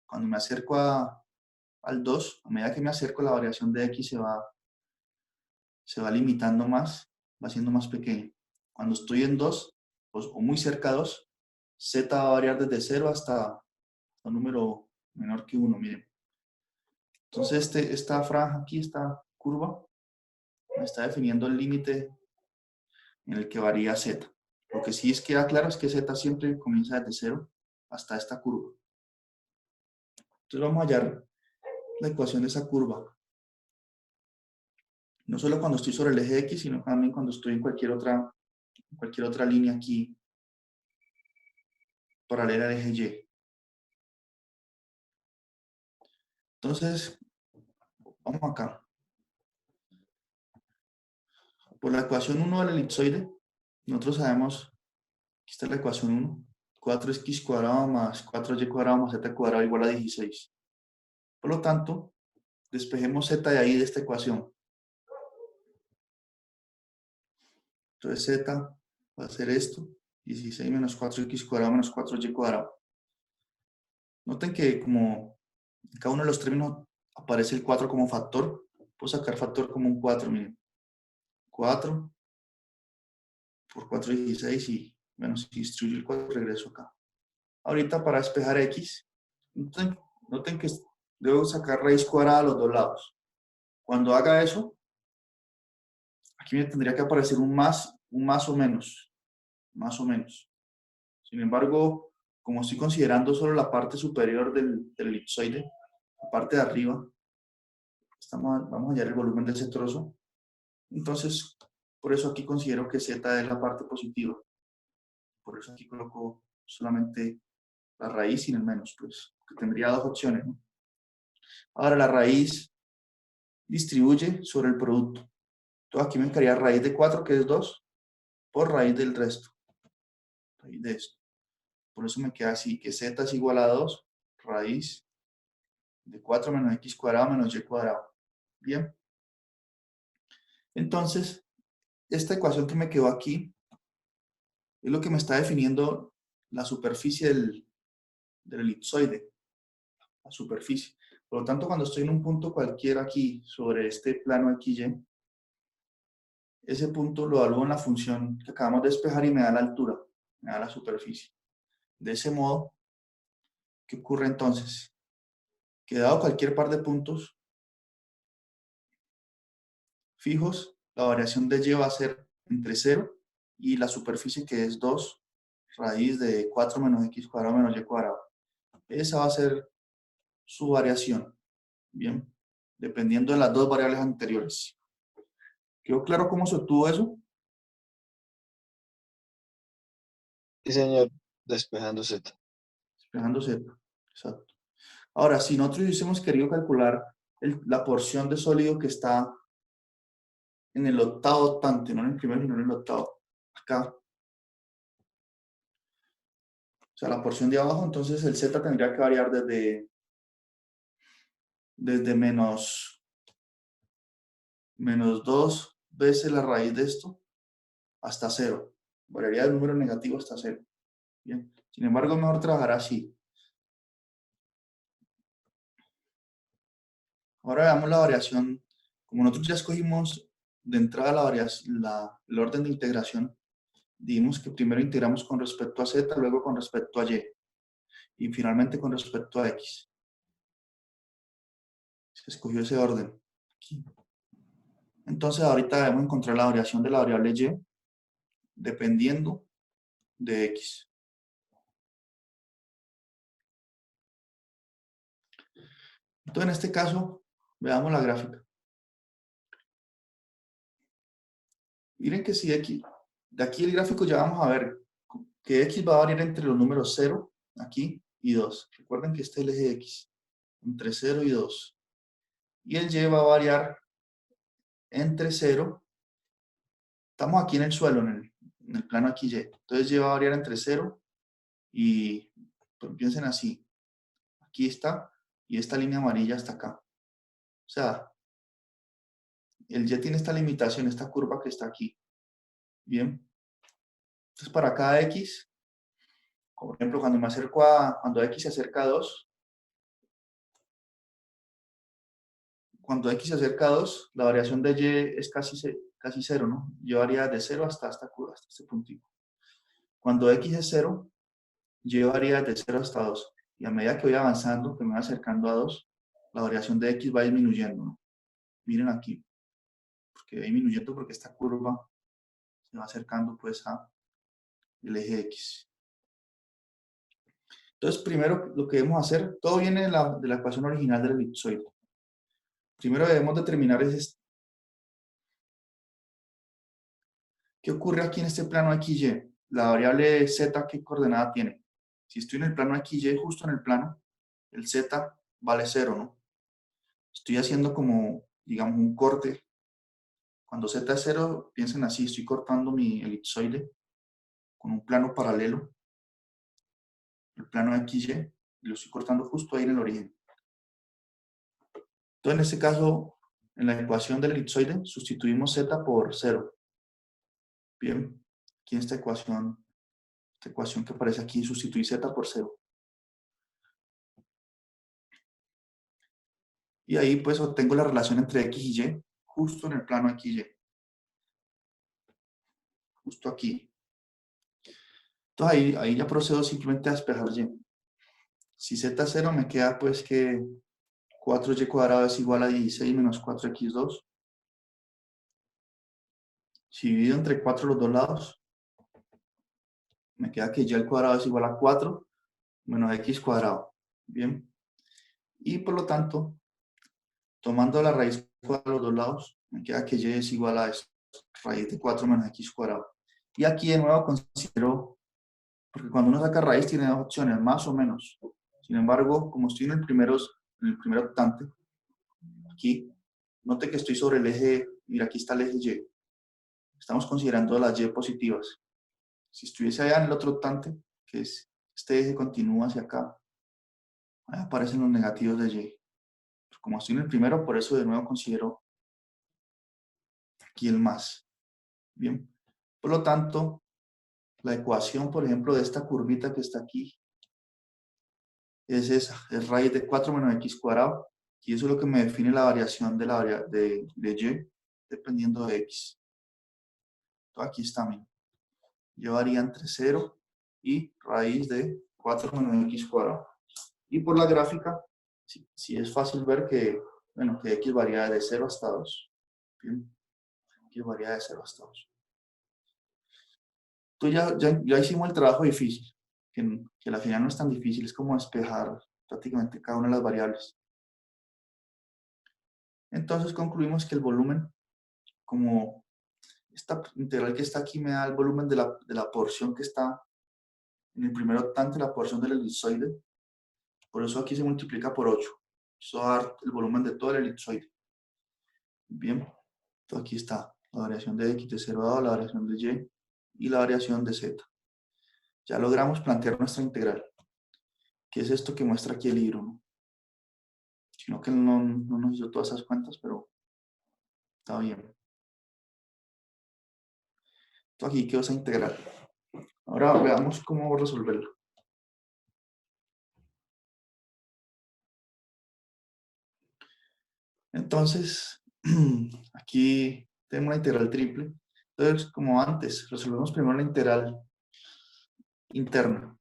Cuando me acerco al 2, a medida que me acerco, la variación de x se va limitando más, va siendo más pequeña. Cuando estoy en 2, o muy cerca de 2, z va a variar desde 0 hasta un número menor que 1, miren. Entonces, esta franja aquí, esta curva, me está definiendo el límite en el que varía z. Lo que sí queda claro es que z siempre comienza desde 0 hasta esta curva. Entonces vamos a hallar la ecuación de esa curva. No solo cuando estoy sobre el eje X, sino también cuando estoy en cualquier otra línea aquí paralela al eje Y. Entonces, vamos acá. Por la ecuación 1 del elipsoide, nosotros sabemos, aquí está la ecuación 1, 4x cuadrado más 4y cuadrado más z cuadrado igual a 16. Por lo tanto, despejemos z de ahí de esta ecuación. Entonces z va a ser esto, 16 menos 4x cuadrado menos 4y cuadrado. Noten que como en cada uno de los términos aparece el 4 como factor, puedo sacar factor como un 4, miren. 4 por 4 es 16 y bueno, si distribuyo el 4 regreso acá. Ahorita para despejar x, noten que debo sacar raíz cuadrada a los dos lados. Cuando haga eso, aquí me tendría que aparecer un más o menos. Más o menos. Sin embargo, como estoy considerando solo la parte superior del elipsoide, la parte de arriba, vamos a hallar el volumen de ese trozo. Entonces, por eso aquí considero que z es la parte positiva. Por eso aquí coloco solamente la raíz sin el menos, pues, que tendría dos opciones, ¿no? Ahora la raíz distribuye sobre el producto. Entonces aquí me quedaría raíz de 4, que es 2, por raíz del resto. Raíz de esto. Por eso me queda así, que z es igual a 2, raíz de 4 menos x cuadrado menos y cuadrado. Bien. Entonces, esta ecuación que me quedó aquí es lo que me está definiendo la superficie del elipsoide. La superficie. Por lo tanto, cuando estoy en un punto cualquiera aquí sobre este plano XY, ese punto lo evalúo en la función que acabamos de despejar y me da la altura, me da la superficie. De ese modo, ¿qué ocurre entonces? Que dado cualquier par de puntos fijos, la variación de y va a ser entre 0 y la superficie, que es 2 raíz de 4 menos x cuadrado menos y cuadrado. Esa va a ser su variación. Bien, dependiendo de las dos variables anteriores. ¿Quedó claro cómo se obtuvo eso? Sí, señor, despejando Z. Despejando z. Exacto. Ahora, si nosotros hubiésemos querido calcular la porción de sólido que está en el octavo octante, no en el primero, sino en el octavo, acá. O sea, la porción de abajo, entonces el z tendría que variar desde menos 2 veces la raíz de esto hasta 0. Variaría del número negativo hasta 0. Bien. Sin embargo, es mejor trabajar así. Ahora veamos la variación. Como nosotros ya escogimos de entrada el orden de integración, dijimos que primero integramos con respecto a z, luego con respecto a y finalmente con respecto a x. Se escogió ese orden. Aquí. Entonces ahorita debemos encontrar la variación de la variable y dependiendo de x. Entonces en este caso, veamos la gráfica. Miren que si x, de aquí el gráfico ya vamos a ver que x va a variar entre los números 0, aquí, y 2. Recuerden que este es el eje x, entre 0 y 2. Y el y va a variar entre 0, estamos aquí en el suelo, en el plano aquí y. Entonces y va a variar entre 0 y, pues piensen así, aquí está, y esta línea amarilla hasta acá. O sea, el y tiene esta limitación, esta curva que está aquí. Bien. Entonces para cada x, por ejemplo, cuando x se acerca a 2, cuando x se acerca a 2, la variación de y es casi 0, ¿no? Y varía de 0 hasta este puntito. Cuando x es 0, y varía de 0 hasta 2. Y a medida que voy avanzando, que me voy acercando a 2, la variación de x va disminuyendo, ¿no? Miren aquí, porque va disminuyendo porque esta curva se va acercando pues a el eje x. Entonces, primero lo que debemos hacer, todo viene de la ecuación original del elipsoide. Primero debemos determinar ¿qué ocurre aquí en este plano XY? La variable z, ¿qué coordenada tiene? Si estoy en el plano XY, justo en el plano, el z vale 0, ¿no? Estoy haciendo como, digamos, un corte. Cuando z es 0, piensen así, estoy cortando mi elipsoide con un plano paralelo, el plano XY, y lo estoy cortando justo ahí en el origen. Entonces, en este caso, en la ecuación del elipsoide, sustituimos z por 0. Bien, aquí en esta ecuación que aparece aquí, sustituí z por 0. Y ahí pues obtengo la relación entre x y y, justo en el plano XY. Justo aquí. Entonces ahí ya procedo simplemente a despejar y. Si z es 0, me queda pues que 4y cuadrado es igual a 16 menos 4x2. Si divido entre 4 los dos lados, me queda que y al cuadrado es igual a 4 menos x cuadrado. Bien. Y por lo tanto, tomando la raíz cuadrada de los dos lados, me queda que y es igual a esto, raíz de 4 menos x cuadrado. Y aquí de nuevo considero, porque cuando uno saca raíz tiene dos opciones, más o menos. Sin embargo, como estoy en el primer octante, aquí, note que estoy sobre el eje, mira, aquí está el eje y. Estamos considerando las y positivas. Si estuviese allá en el otro octante, que es este eje continúa hacia acá, ahí aparecen los negativos de y. Como estoy en el primero, por eso de nuevo considero aquí el más. Bien. Por lo tanto, la ecuación, por ejemplo, de esta curvita que está aquí, es esa, es raíz de 4 menos x cuadrado, y eso es lo que me define la variación de y, dependiendo de x. Entonces aquí está, miren. Y varía entre 0 y raíz de 4 menos x cuadrado. Y por la gráfica, sí es fácil ver que, bueno, que x varía de 0 hasta 2. Bien, x varía de 0 hasta 2. Entonces ya hicimos el trabajo difícil, que al final no es tan difícil, es como despejar prácticamente cada una de las variables. Entonces concluimos que el volumen, como esta integral que está aquí me da el volumen de la porción que está en el primer octante, la porción del elipsoide. Por eso aquí se multiplica por 8. Eso va a dar el volumen de todo el elipsoide. Bien, entonces aquí está la variación de x de 0 a 2, la variación de y y la variación de z. Ya logramos plantear nuestra integral. ¿Qué es esto que muestra aquí el libro, ¿no? Sino que no nos hizo todas esas cuentas, pero está bien. Esto aquí quedó esa integral. Ahora veamos cómo resolverlo. Entonces, aquí tenemos una integral triple. Entonces, como antes, resolvemos primero la integral interna.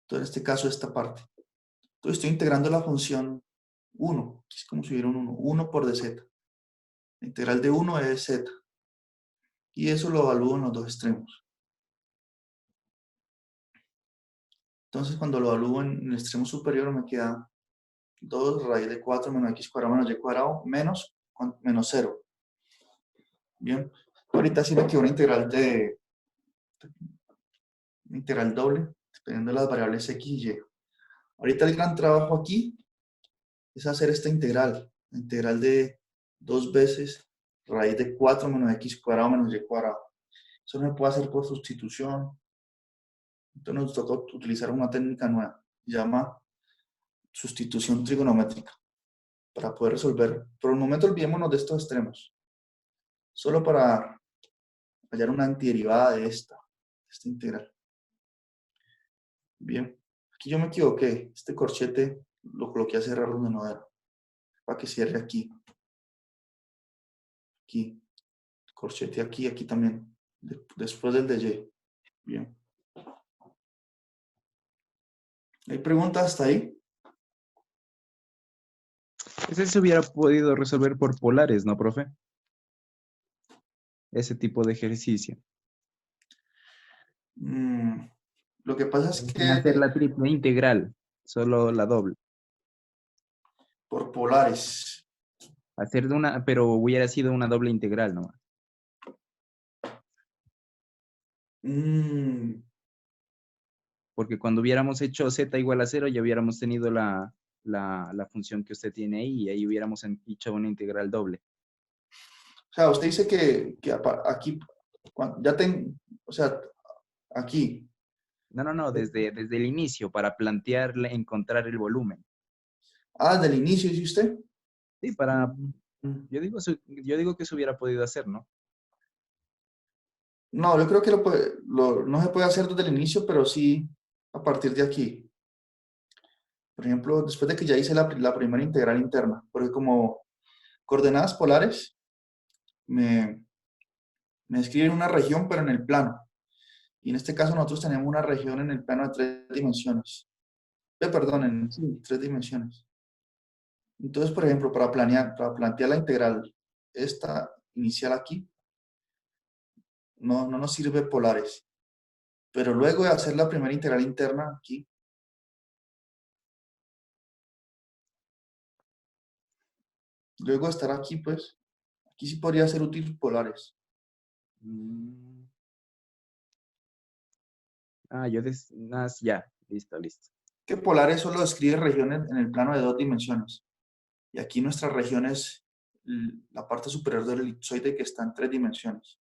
Entonces, en este caso, esta parte. Entonces, estoy integrando la función 1, que es como si hubiera un 1, 1 por dz. La integral de 1 es z. Y eso lo evalúo en los dos extremos. Entonces, cuando lo evalúo en el extremo superior, me queda 2 raíz de 4 menos x cuadrado menos y cuadrado menos 0. Bien. Ahorita sí me quedó una integral doble, dependiendo de las variables x y y. Ahorita el gran trabajo aquí es hacer esta integral. La integral de 2 veces raíz de 4 menos x cuadrado menos y cuadrado. Eso no se puede hacer por sustitución. Entonces nos toca utilizar una técnica nueva. Se llama sustitución trigonométrica. Para poder resolver. Por el momento olvidémonos de estos extremos. Solo para hallar una antiderivada de esta integral. Bien. Aquí yo me equivoqué. Este corchete lo coloqué a cerrar donde no era. Para que cierre aquí. Aquí. Corchete aquí, aquí también. Después del de Y. Bien. ¿Hay preguntas hasta ahí? Ese se hubiera podido resolver por polares, ¿no, profe? Ese tipo de ejercicio. Lo que pasa es Sin hacer que la triple integral, solo la doble. por polares. Hacer de una, pero hubiera sido una doble integral, ¿no? Porque cuando hubiéramos hecho z igual a 0, ya hubiéramos tenido la función que usted tiene ahí, y ahí hubiéramos hecho una integral doble. O sea, usted dice que aquí, ya o sea, aquí. No, desde el inicio, para plantearle, encontrar el volumen. Ah, del inicio, dice usted. Sí, para, yo digo que se hubiera podido hacer, ¿no? No, yo creo que no se puede hacer desde el inicio, pero sí a partir de aquí. Por ejemplo, después de que ya hice la primera integral interna, porque como coordenadas polares me describen una región, pero en el plano. Y en este caso nosotros tenemos una región en el plano de 3 dimensiones. Perdón, en sí, 3 dimensiones. Entonces, por ejemplo, para plantear la integral, esta inicial aquí, no nos sirve polares. Pero luego de hacer la primera integral interna aquí, luego de estar aquí, pues, aquí sí podría ser útil polares. Ya, listo. Que polares solo describe regiones en el plano de 2 dimensiones. Y aquí nuestra región es la parte superior del elipsoide que está en 3 dimensiones.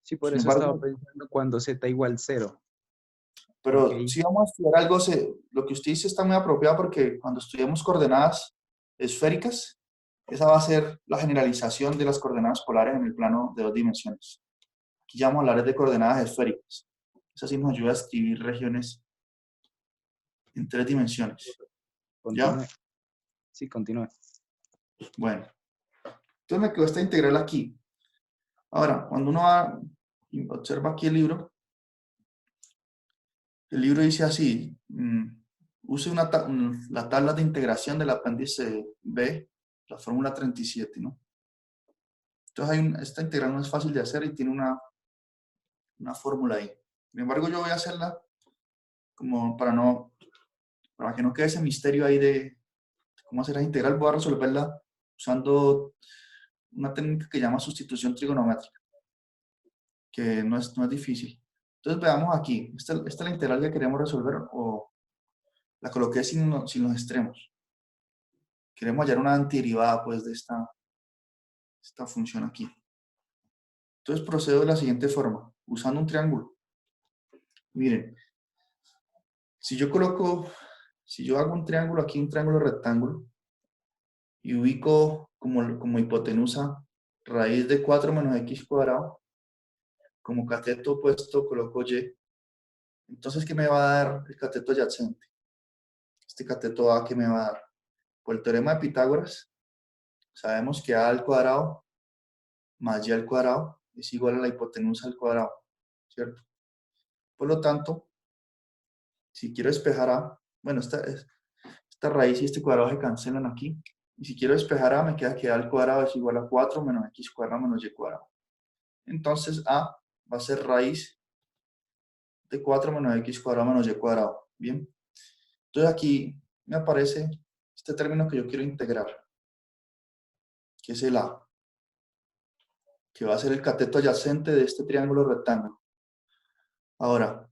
Sí, por Sin eso estaba embargo, pensando cuando z igual 0. pero si vamos a estudiar algo, lo que usted dice está muy apropiado porque cuando estudiamos coordenadas esféricas, esa va a ser la generalización de las coordenadas polares en el plano de 2 dimensiones. Aquí ya vamos a hablar de coordenadas esféricas. Eso sí nos ayuda a escribir regiones en 3 dimensiones. Continúe. ¿Ya? Sí, continúe. Bueno. Entonces me quedó esta integral aquí. Ahora, cuando uno va y observa aquí el libro dice así, use la tabla de integración del apéndice B, la fórmula 37, ¿no? Entonces esta integral no es fácil de hacer y tiene una fórmula ahí. Sin embargo, yo voy a hacerla como para que no quede ese misterio ahí de cómo hacer la integral. Voy a resolverla usando una técnica que se llama sustitución trigonométrica, que no es difícil. Entonces veamos aquí, esta es la integral que queremos resolver, o la coloqué sin los extremos. Queremos hallar una antiderivada pues de esta función aquí. Entonces procedo de la siguiente forma, usando un triángulo. Miren, si yo hago un triángulo aquí, un triángulo rectángulo, y ubico como hipotenusa raíz de 4 menos x cuadrado, como cateto opuesto coloco y, entonces ¿qué me va a dar el cateto adyacente? Este cateto A, ¿qué me va a dar? Por el teorema de Pitágoras, sabemos que A al cuadrado más y al cuadrado es igual a la hipotenusa al cuadrado, ¿cierto? Por lo tanto, si quiero despejar A, bueno, esta raíz y este cuadrado se cancelan aquí, y si quiero despejar A, me queda que A al cuadrado es igual a 4 menos x cuadrado menos y cuadrado. Entonces A va a ser raíz de 4 menos x cuadrado menos y cuadrado, ¿bien? Entonces aquí me aparece este término que yo quiero integrar, que es el A, que va a ser el cateto adyacente de este triángulo rectángulo. Ahora,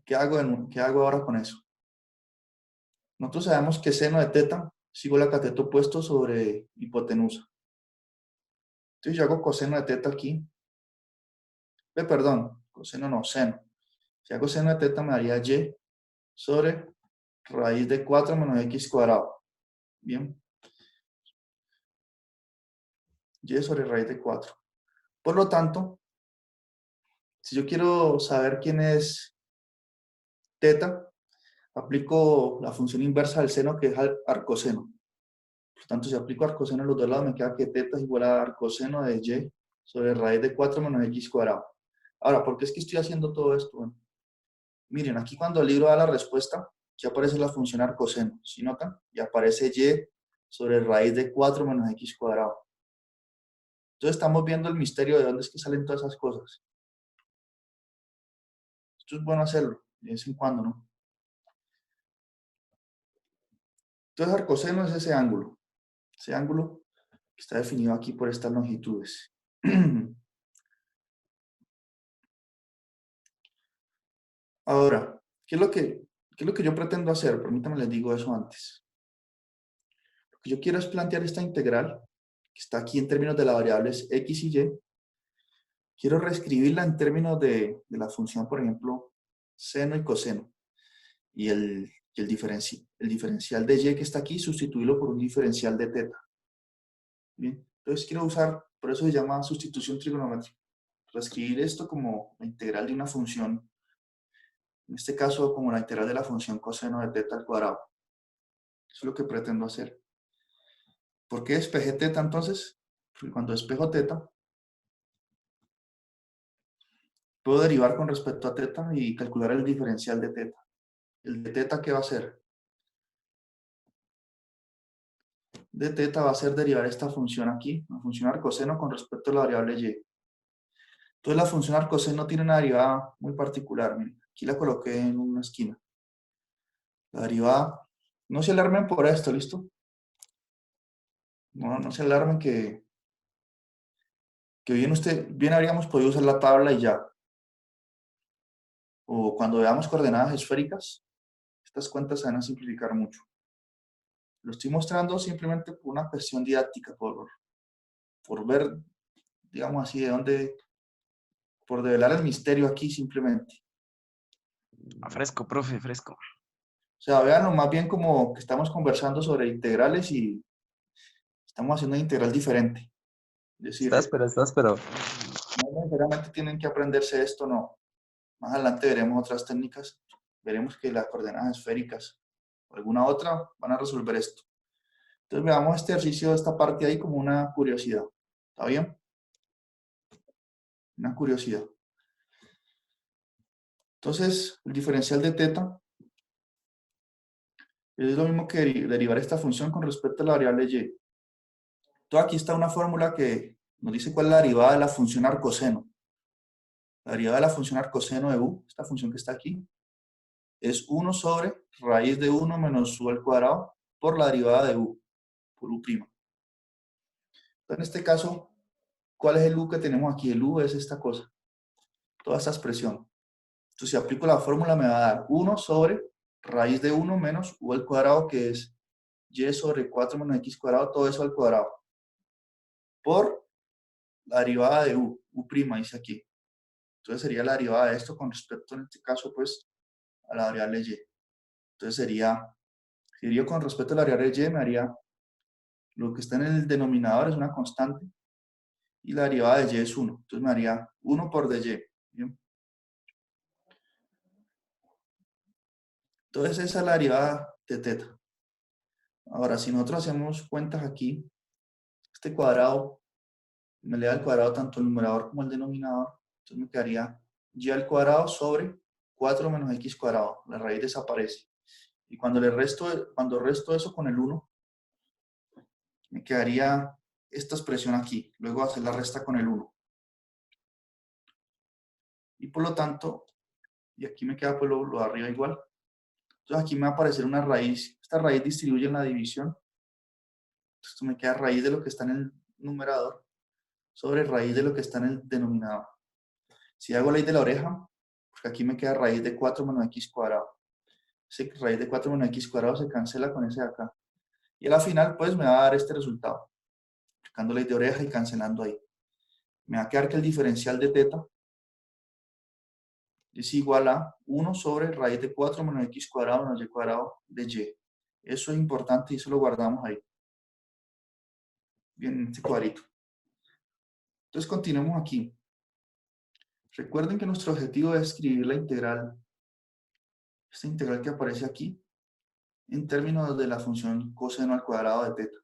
¿qué hago ahora con eso? Nosotros sabemos que seno de teta es igual a cateto opuesto sobre hipotenusa. Entonces yo hago coseno de teta aquí. Perdón, coseno no, seno. Si hago seno de teta me daría y sobre raíz de 4 menos x cuadrado. Bien. Y sobre raíz de 4. Por lo tanto, si yo quiero saber quién es teta, aplico la función inversa del seno, que es arcoseno. Por lo tanto, si aplico arcoseno a los dos lados, me queda que teta es igual a arcoseno de y sobre raíz de 4 menos x cuadrado. Ahora, ¿por qué es que estoy haciendo todo esto? Bueno, miren, aquí cuando el libro da la respuesta, ya aparece la función arcoseno, ¿sí notan? Y aparece y sobre raíz de 4 menos x cuadrado. Entonces estamos viendo el misterio de dónde es que salen todas esas cosas. Esto es bueno hacerlo, de vez en cuando, ¿no? Entonces arcoseno es ese ángulo que está definido aquí por estas longitudes. Ahora, ¿qué es lo que yo pretendo hacer? Permítanme les digo eso antes. Lo que yo quiero es plantear esta integral, que está aquí en términos de las variables x y y. Quiero reescribirla en términos de la función, por ejemplo, seno y coseno. Y el diferencial de y que está aquí, sustituirlo por un diferencial de teta. Bien, entonces quiero usar, por eso se llama sustitución trigonométrica. Reescribir esto como la integral de una función, en este caso como la integral de la función coseno de teta al cuadrado. Eso es lo que pretendo hacer. ¿Por qué despejé teta entonces? Porque cuando despejo teta, puedo derivar con respecto a teta y calcular el diferencial de teta. ¿El de teta qué va a ser? De teta va a ser derivar esta función aquí, la función arcoseno con respecto a la variable y. Entonces la función arcoseno tiene una derivada muy particular. Miren, aquí la coloqué en una esquina. La derivada, no se alarmen por esto, ¿listo? No se alarmen que bien habríamos podido usar la tabla y ya. O cuando veamos coordenadas esféricas, estas cuentas se van a simplificar mucho. Lo estoy mostrando simplemente por una cuestión didáctica, por ver, digamos así, por develar el misterio aquí simplemente. Fresco, profe, fresco. O sea, véanlo más bien como que estamos conversando sobre integrales y estamos haciendo una integral diferente. Es decir, Estás, pero. no necesariamente tienen que aprenderse esto, no. Más adelante veremos otras técnicas. Veremos que las coordenadas esféricas o alguna otra van a resolver esto. Entonces veamos este ejercicio de esta parte ahí como una curiosidad. ¿Está bien? Una curiosidad. Entonces, el diferencial de teta es lo mismo que derivar esta función con respecto a la variable y. Entonces aquí está una fórmula que nos dice cuál es la derivada de la función arcoseno. La derivada de la función arcoseno de u, esta función que está aquí, es 1 sobre raíz de 1 menos u al cuadrado por la derivada de u, por u'. Entonces, en este caso, ¿cuál es el u que tenemos aquí? El u es esta cosa, toda esta expresión. Entonces, si aplico la fórmula, me va a dar 1 sobre raíz de 1 menos u al cuadrado, que es y sobre 4 menos x cuadrado, todo eso al cuadrado, por la derivada de u dice aquí. Entonces sería la derivada de esto con respecto, en este caso, pues, a la variable y. Entonces sería, si yo con respecto a la variable y, me haría, lo que está en el denominador es una constante, y la derivada de y es 1. Entonces me haría 1 por dy. ¿Bien? Entonces esa es la derivada de teta. Ahora, si nosotros hacemos cuentas aquí, este cuadrado me le da el cuadrado tanto el numerador como el denominador. Entonces me quedaría y al cuadrado sobre 4 menos x cuadrado. La raíz desaparece. Y cuando resto eso con el 1, me quedaría esta expresión aquí. Luego hacer la resta con el 1. Y por lo tanto, y aquí me queda pues lo de arriba igual. Entonces aquí me va a aparecer una raíz. Esta raíz distribuye en la división. Esto me queda raíz de lo que está en el numerador sobre raíz de lo que está en el denominador. Si hago ley de la oreja, porque aquí me queda raíz de 4 menos x cuadrado. Ese raíz de 4 menos x cuadrado se cancela con ese de acá. Y a la final, pues, me va a dar este resultado. Aplicando ley de oreja y cancelando ahí. Me va a quedar que el diferencial de teta es igual a 1 sobre raíz de 4 menos x cuadrado menos y cuadrado de y. Eso es importante y eso lo guardamos ahí. Bien, en este cuadrito. Entonces, continuemos aquí. Recuerden que nuestro objetivo es escribir la integral, esta integral que aparece aquí, en términos de la función coseno al cuadrado de teta.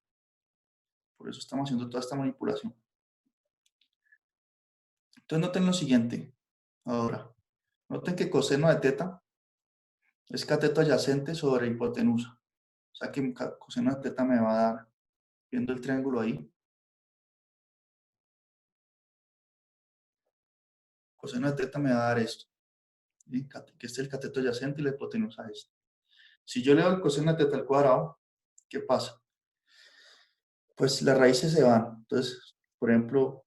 Por eso estamos haciendo toda esta manipulación. Entonces noten lo siguiente. Ahora, noten que coseno de teta es cateto adyacente sobre hipotenusa. O sea que coseno de teta me va a dar, viendo el triángulo ahí, coseno de teta me va a dar esto. ¿Sí? Que es el cateto adyacente y la hipotenusa es esta. Si yo le doy el coseno de teta al cuadrado, ¿qué pasa? Pues las raíces se van. Entonces, por ejemplo,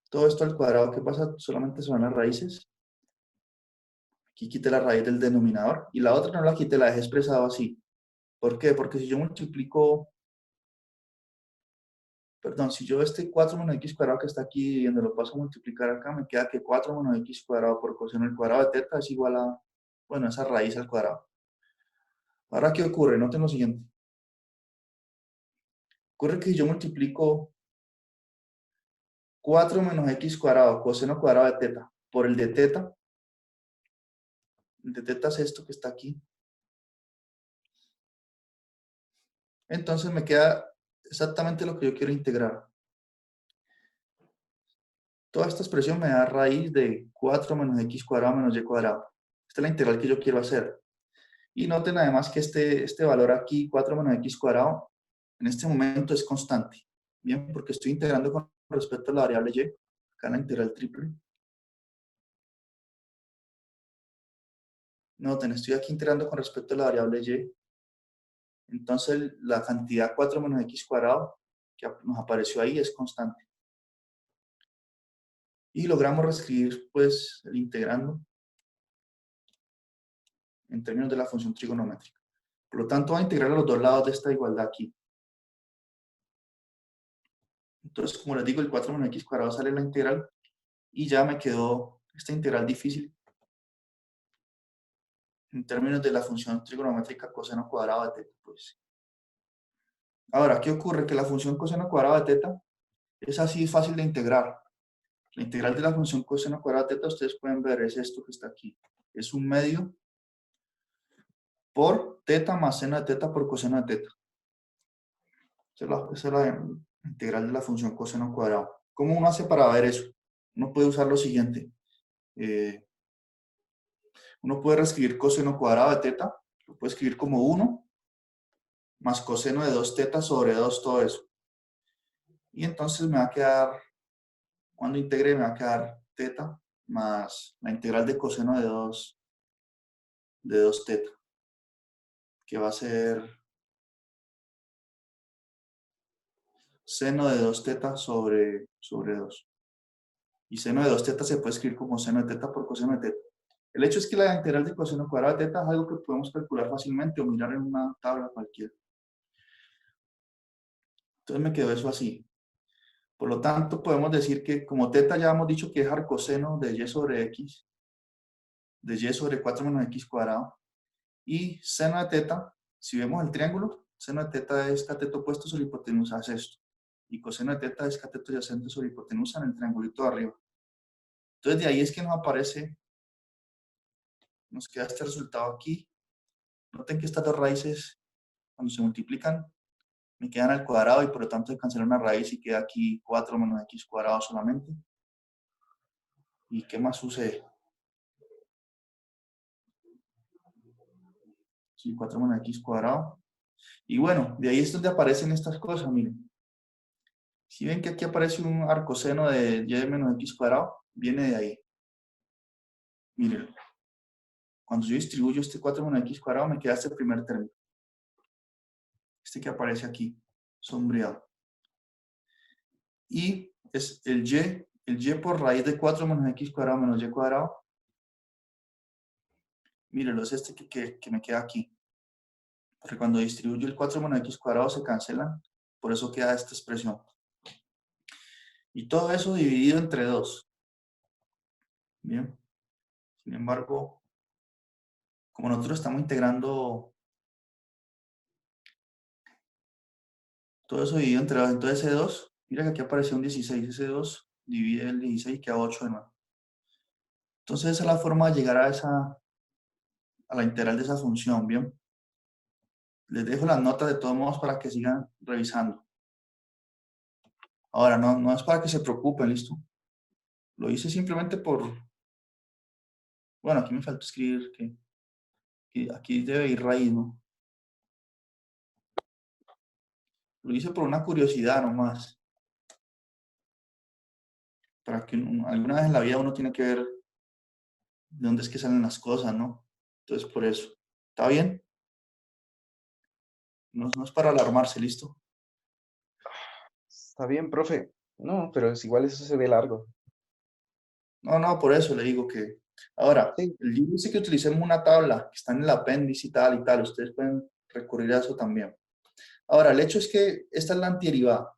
todo esto al cuadrado, ¿qué pasa? Solamente se van las raíces. Aquí quité la raíz del denominador y la otra no la quité, la dejé expresado así. ¿Por qué? Porque si yo multiplico, perdón, si yo este 4 menos x cuadrado que está aquí y donde lo paso a multiplicar acá, me queda que 4 menos x cuadrado por coseno al cuadrado de teta es igual a, bueno, esa raíz al cuadrado. Ahora, ¿qué ocurre? Noten lo siguiente. Ocurre que si yo multiplico 4 menos x cuadrado coseno cuadrado de teta por el de teta es esto que está aquí. Entonces me queda exactamente lo que yo quiero integrar. Toda esta expresión me da raíz de 4 menos x cuadrado menos y cuadrado. Esta es la integral que yo quiero hacer. Y noten además que este valor aquí, 4 menos x cuadrado, en este momento es constante. Bien, porque estoy integrando con respecto a la variable y, acá en la integral triple. Noten, estoy aquí integrando con respecto a la variable y. Entonces la cantidad 4 menos x cuadrado que nos apareció ahí es constante. Y logramos reescribir pues el integrando en términos de la función trigonométrica. Por lo tanto, voy a integrar a los dos lados de esta igualdad aquí. Entonces, como les digo, el 4 menos x cuadrado sale en la integral y ya me quedó esta integral difícil en términos de la función trigonométrica coseno cuadrado de teta. Pues. Ahora, ¿qué ocurre? Que la función coseno cuadrado de teta es así fácil de integrar. La integral de la función coseno cuadrado de teta, ustedes pueden ver, es esto que está aquí. Es un medio por teta más seno de teta por coseno de teta. Esa es la integral de la función coseno cuadrado. ¿Cómo uno hace para ver eso? Uno puede usar lo siguiente. Uno puede reescribir coseno cuadrado de teta. Lo puede escribir como 1 más coseno de 2 teta sobre 2, todo eso. Y entonces me va a quedar, cuando integre, me va a quedar teta más la integral de coseno de 2 teta, que va a ser seno de 2 teta sobre 2. Y seno de 2 teta se puede escribir como seno de teta por coseno de teta. El hecho es que la integral de coseno cuadrado de teta es algo que podemos calcular fácilmente o mirar en una tabla cualquiera. Entonces me quedó eso así. Por lo tanto, podemos decir que como teta ya hemos dicho que es arcoseno de y sobre x, de y sobre 4 menos x cuadrado, y seno de teta, si vemos el triángulo, seno de teta es cateto opuesto sobre hipotenusa, es esto, y coseno de teta es cateto adyacente sobre hipotenusa en el triangulito de arriba. Entonces de ahí es que nos aparece, nos queda este resultado aquí. Noten que estas dos raíces, cuando se multiplican, me quedan al cuadrado y por lo tanto se cancela una raíz y queda aquí 4 menos x cuadrado solamente. ¿Y qué más sucede? Sí, 4 menos x cuadrado. Y bueno, de ahí es donde aparecen estas cosas, miren. Si ven que aquí aparece un arcoseno de y menos x cuadrado, viene de ahí. Miren, cuando yo distribuyo este 4 menos x cuadrado, me queda este primer término. Este que aparece aquí, sombreado. Y es el y por raíz de 4 menos x cuadrado menos y cuadrado. Mírenlo, es este que me queda aquí. Porque cuando distribuyo el 4 menos x cuadrado se cancelan. Por eso queda esta expresión. Y todo eso dividido entre 2. Bien. Sin embargo, como nosotros estamos integrando todo eso dividido entre 2, entonces ese 2, mira que aquí apareció un 16, ese 2 divide el 16 y queda 8 de nuevo. Entonces esa es la forma de llegar a la integral de esa función, ¿bien? Les dejo las notas de todos modos para que sigan revisando. Ahora, no es para que se preocupen, ¿listo? Lo hice simplemente por... Bueno, aquí me falta escribir que aquí debe ir raíz, ¿no? Lo hice por una curiosidad nomás. Para que alguna vez en la vida uno tiene que ver de dónde es que salen las cosas, ¿no? Entonces, por eso. ¿Está bien? No es para alarmarse, ¿listo? Está bien, profe. No, pero es igual eso se ve largo. No, por eso le digo que... Ahora, Sí. el libro dice que utilicemos una tabla que está en el apéndice y tal y tal. Ustedes pueden recurrir a eso también. Ahora, el hecho es que esta es la antiderivada.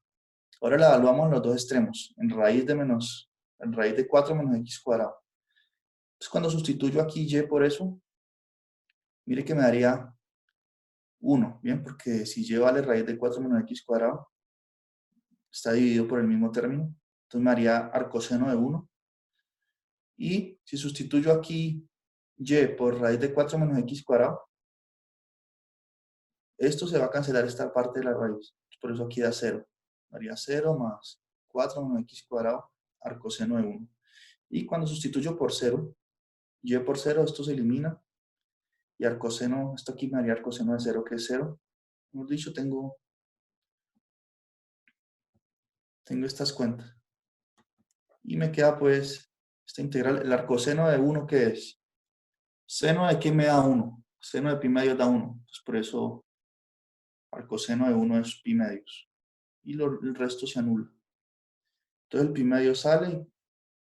Ahora la evaluamos en los dos extremos, en raíz de 4 menos x cuadrado. Entonces, cuando sustituyo aquí y por eso, mire que me daría 1, ¿bien? Porque si y vale raíz de 4 menos x cuadrado, está dividido por el mismo término. Entonces me haría arcoseno de 1. Y si sustituyo aquí y por raíz de 4 menos x cuadrado, esto se va a cancelar esta parte de la raíz. Por eso aquí da 0. Daría 0 más 4 menos x cuadrado, arcoseno de 1. Y cuando sustituyo por 0, y por 0, esto se elimina. Y arcoseno, esto aquí me haría arcoseno de 0, que es 0. Como dicho, tengo estas cuentas. Y me queda pues esta integral, el arcoseno de 1, que es seno de que me da 1. Seno de pi medios da 1. Entonces por eso arcoseno de 1 es pi medios. Y el resto se anula. Entonces el pi medios sale.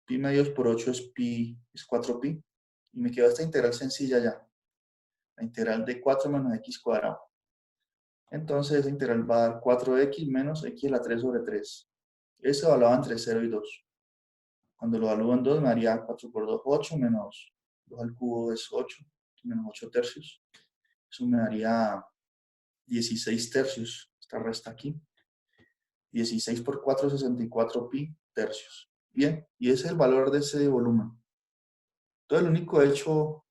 Pi medios por 8 es 4pi. Y me queda esta integral sencilla ya. La integral de 4 menos x cuadrado. Entonces esa integral va a dar 4x menos x a la 3 sobre 3. Eso evaluado entre 0 y 2. Cuando lo evalúo en 2 me haría 4 por 2, 8, menos 2 al cubo es 8, menos 8 tercios. Eso me daría 16 tercios. Esta resta aquí. 16 por 4, 64 pi tercios. Bien, y ese es el valor de ese volumen. Entonces, el único hecho,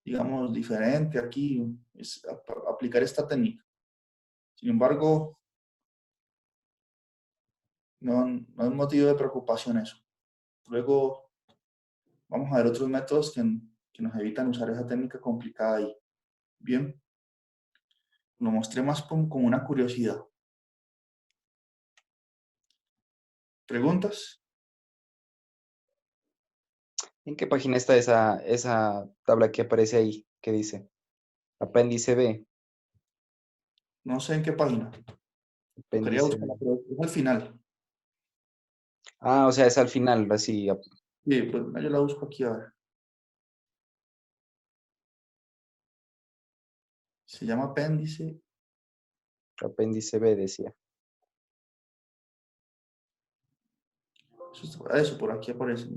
digamos, diferente aquí es aplicar esta técnica. Sin embargo, no es motivo de preocupación eso. Luego vamos a ver otros métodos que nos evitan usar esa técnica complicada ahí. Bien, lo mostré más como una curiosidad. ¿Preguntas? ¿En qué página está esa tabla que aparece ahí? ¿Qué dice? Apéndice B. No sé en qué página. Tocaría Apéndice buscarla, B. pero es al final. Ah, o sea, es al final, así. Sí, pues yo la busco aquí a ver. Se llama apéndice. Apéndice B decía. Eso, por aquí aparece.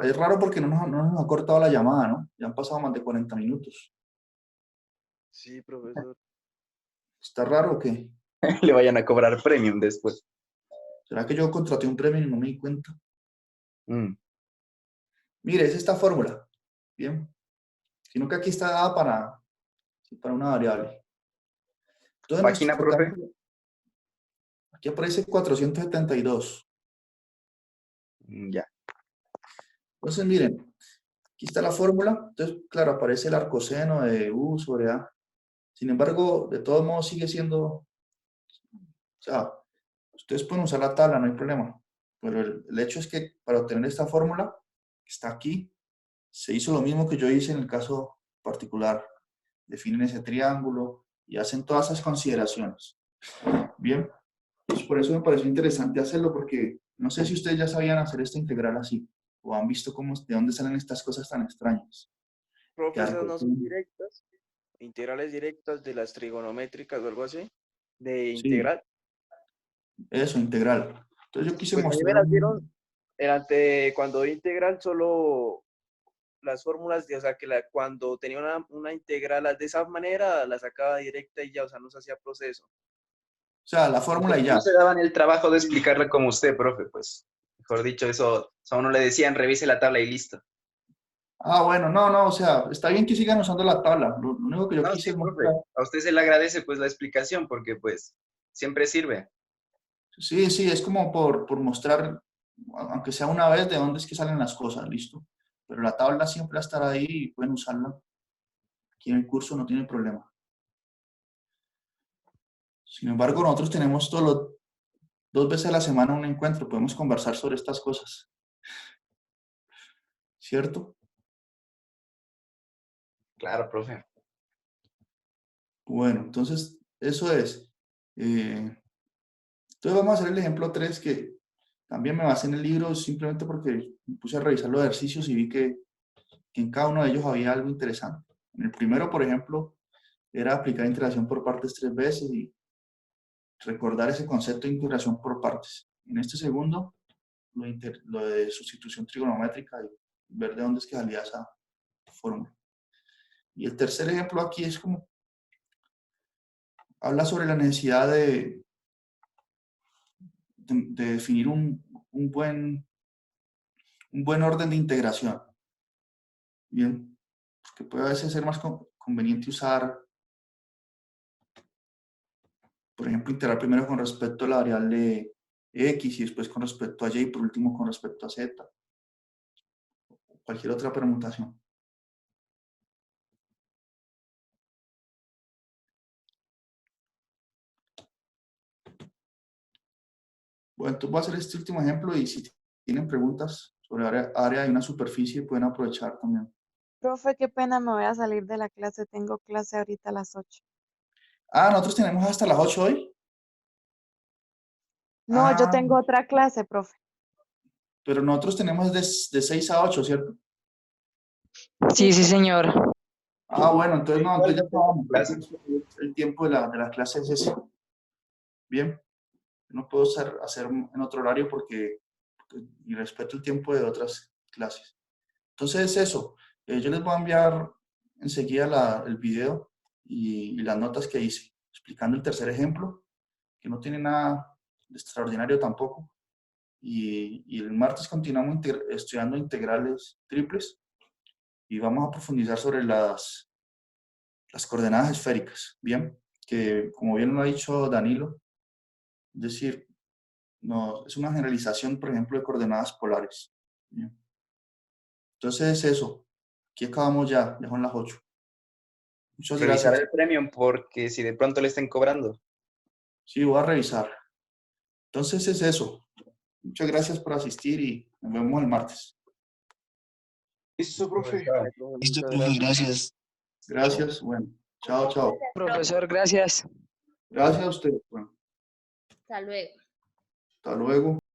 Es raro porque no nos ha cortado la llamada, ¿no? Ya han pasado más de 40 minutos. Sí, profesor. ¿Está raro o qué? Le vayan a cobrar premium después. ¿Será que yo contraté un premio y no me di cuenta? Mm. Mire, es esta fórmula. Bien. Sino que aquí está dada para una variable. Entonces, ¿Página, nuestro profe? cálculo- aquí aparece 472. Ya. Entonces, miren, aquí está la fórmula. Entonces, claro, aparece el arcoseno de U sobre A. Sin embargo, de todos modos sigue siendo, o sea, ustedes pueden usar la tabla, no hay problema. Pero el hecho es que para obtener esta fórmula, que está aquí, se hizo lo mismo que yo hice en el caso particular. Definen ese triángulo y hacen todas esas consideraciones. Bien, pues por eso me pareció interesante hacerlo, porque no sé si ustedes ya sabían hacer esta integral así, o han visto de dónde salen estas cosas tan extrañas. Que Profesor, ¿no son arcoseno- directas? ¿Integrales directas de las trigonométricas o algo así? ¿De Sí, integral? eso, integral. Entonces yo quise Pues a mí me mostrar las dieron cuando di integral solo las fórmulas, o sea, que cuando tenía una integral de esa manera, la sacaba directa y ya, o sea, no se hacía proceso. o sea, la fórmula y ya. No se daban el trabajo de explicarle como usted, profe, pues. Mejor dicho, eso a uno le decían, revise la tabla y listo. Ah, bueno, no, o sea, está bien que sigan usando la tabla. Lo único que yo No, quise sí, es profe. mostrar. A usted se le agradece pues la explicación porque pues siempre sirve. Sí, es como por mostrar, aunque sea una vez, de dónde es que salen las cosas, listo. Pero la tabla siempre va a estar ahí y pueden usarla. Aquí en el curso no tiene problema. Sin embargo, nosotros tenemos 2 veces a la semana un encuentro, podemos conversar sobre estas cosas, ¿cierto? Claro, profe. Bueno, entonces, eso es. Entonces vamos a hacer el ejemplo 3 que también me basé en el libro simplemente porque me puse a revisar los ejercicios y vi que en cada uno de ellos había algo interesante. En el primero, por ejemplo, era aplicar integración por partes 3 veces y recordar ese concepto de integración por partes. En este segundo, lo de sustitución trigonométrica y ver de dónde es que salía esa fórmula. Y el tercer ejemplo aquí es como, habla sobre la necesidad de definir un buen orden de integración. Bien, porque puede a veces ser más conveniente usar, por ejemplo, integrar primero con respecto a la variable x y después con respecto a y y por último con respecto a z. Cualquier otra permutación. Bueno, entonces voy a hacer este último ejemplo y si tienen preguntas sobre área de una superficie pueden aprovechar también. Profe, qué pena, me voy a salir de la clase. Tengo clase ahorita a las 8. Ah, nosotros tenemos hasta las 8 hoy. No, yo Ah, tengo otra clase, profe. pero nosotros tenemos de 6 a 8, ¿cierto? Sí, señor. Ah, bueno, entonces no, Igual entonces ya yo tengo acabamos. clase. El tiempo de la clase es ese. Bien, no puedo hacer en otro horario porque y respeto el tiempo de otras clases. Entonces es eso. Yo les voy a enviar enseguida el video y las notas que hice, explicando el tercer ejemplo, que no tiene nada de extraordinario tampoco. Y el martes continuamos estudiando integrales triples y vamos a profundizar sobre las coordenadas esféricas, ¿bien? Que como bien lo ha dicho Danilo, es decir, no, es una generalización, por ejemplo, de coordenadas polares. ¿Bien? Entonces eso, aquí acabamos ya son las 8. Muchas Revisar gracias. el premium porque si de pronto le estén cobrando. Sí, voy a revisar. Entonces es eso. Muchas gracias por asistir y nos vemos el martes. Listo, profe. Vale, profe, Listo, muchas profe, gracias. gracias. Gracias. Bueno, chao. Profesor, gracias. Gracias a usted. Bueno, Hasta luego. hasta luego.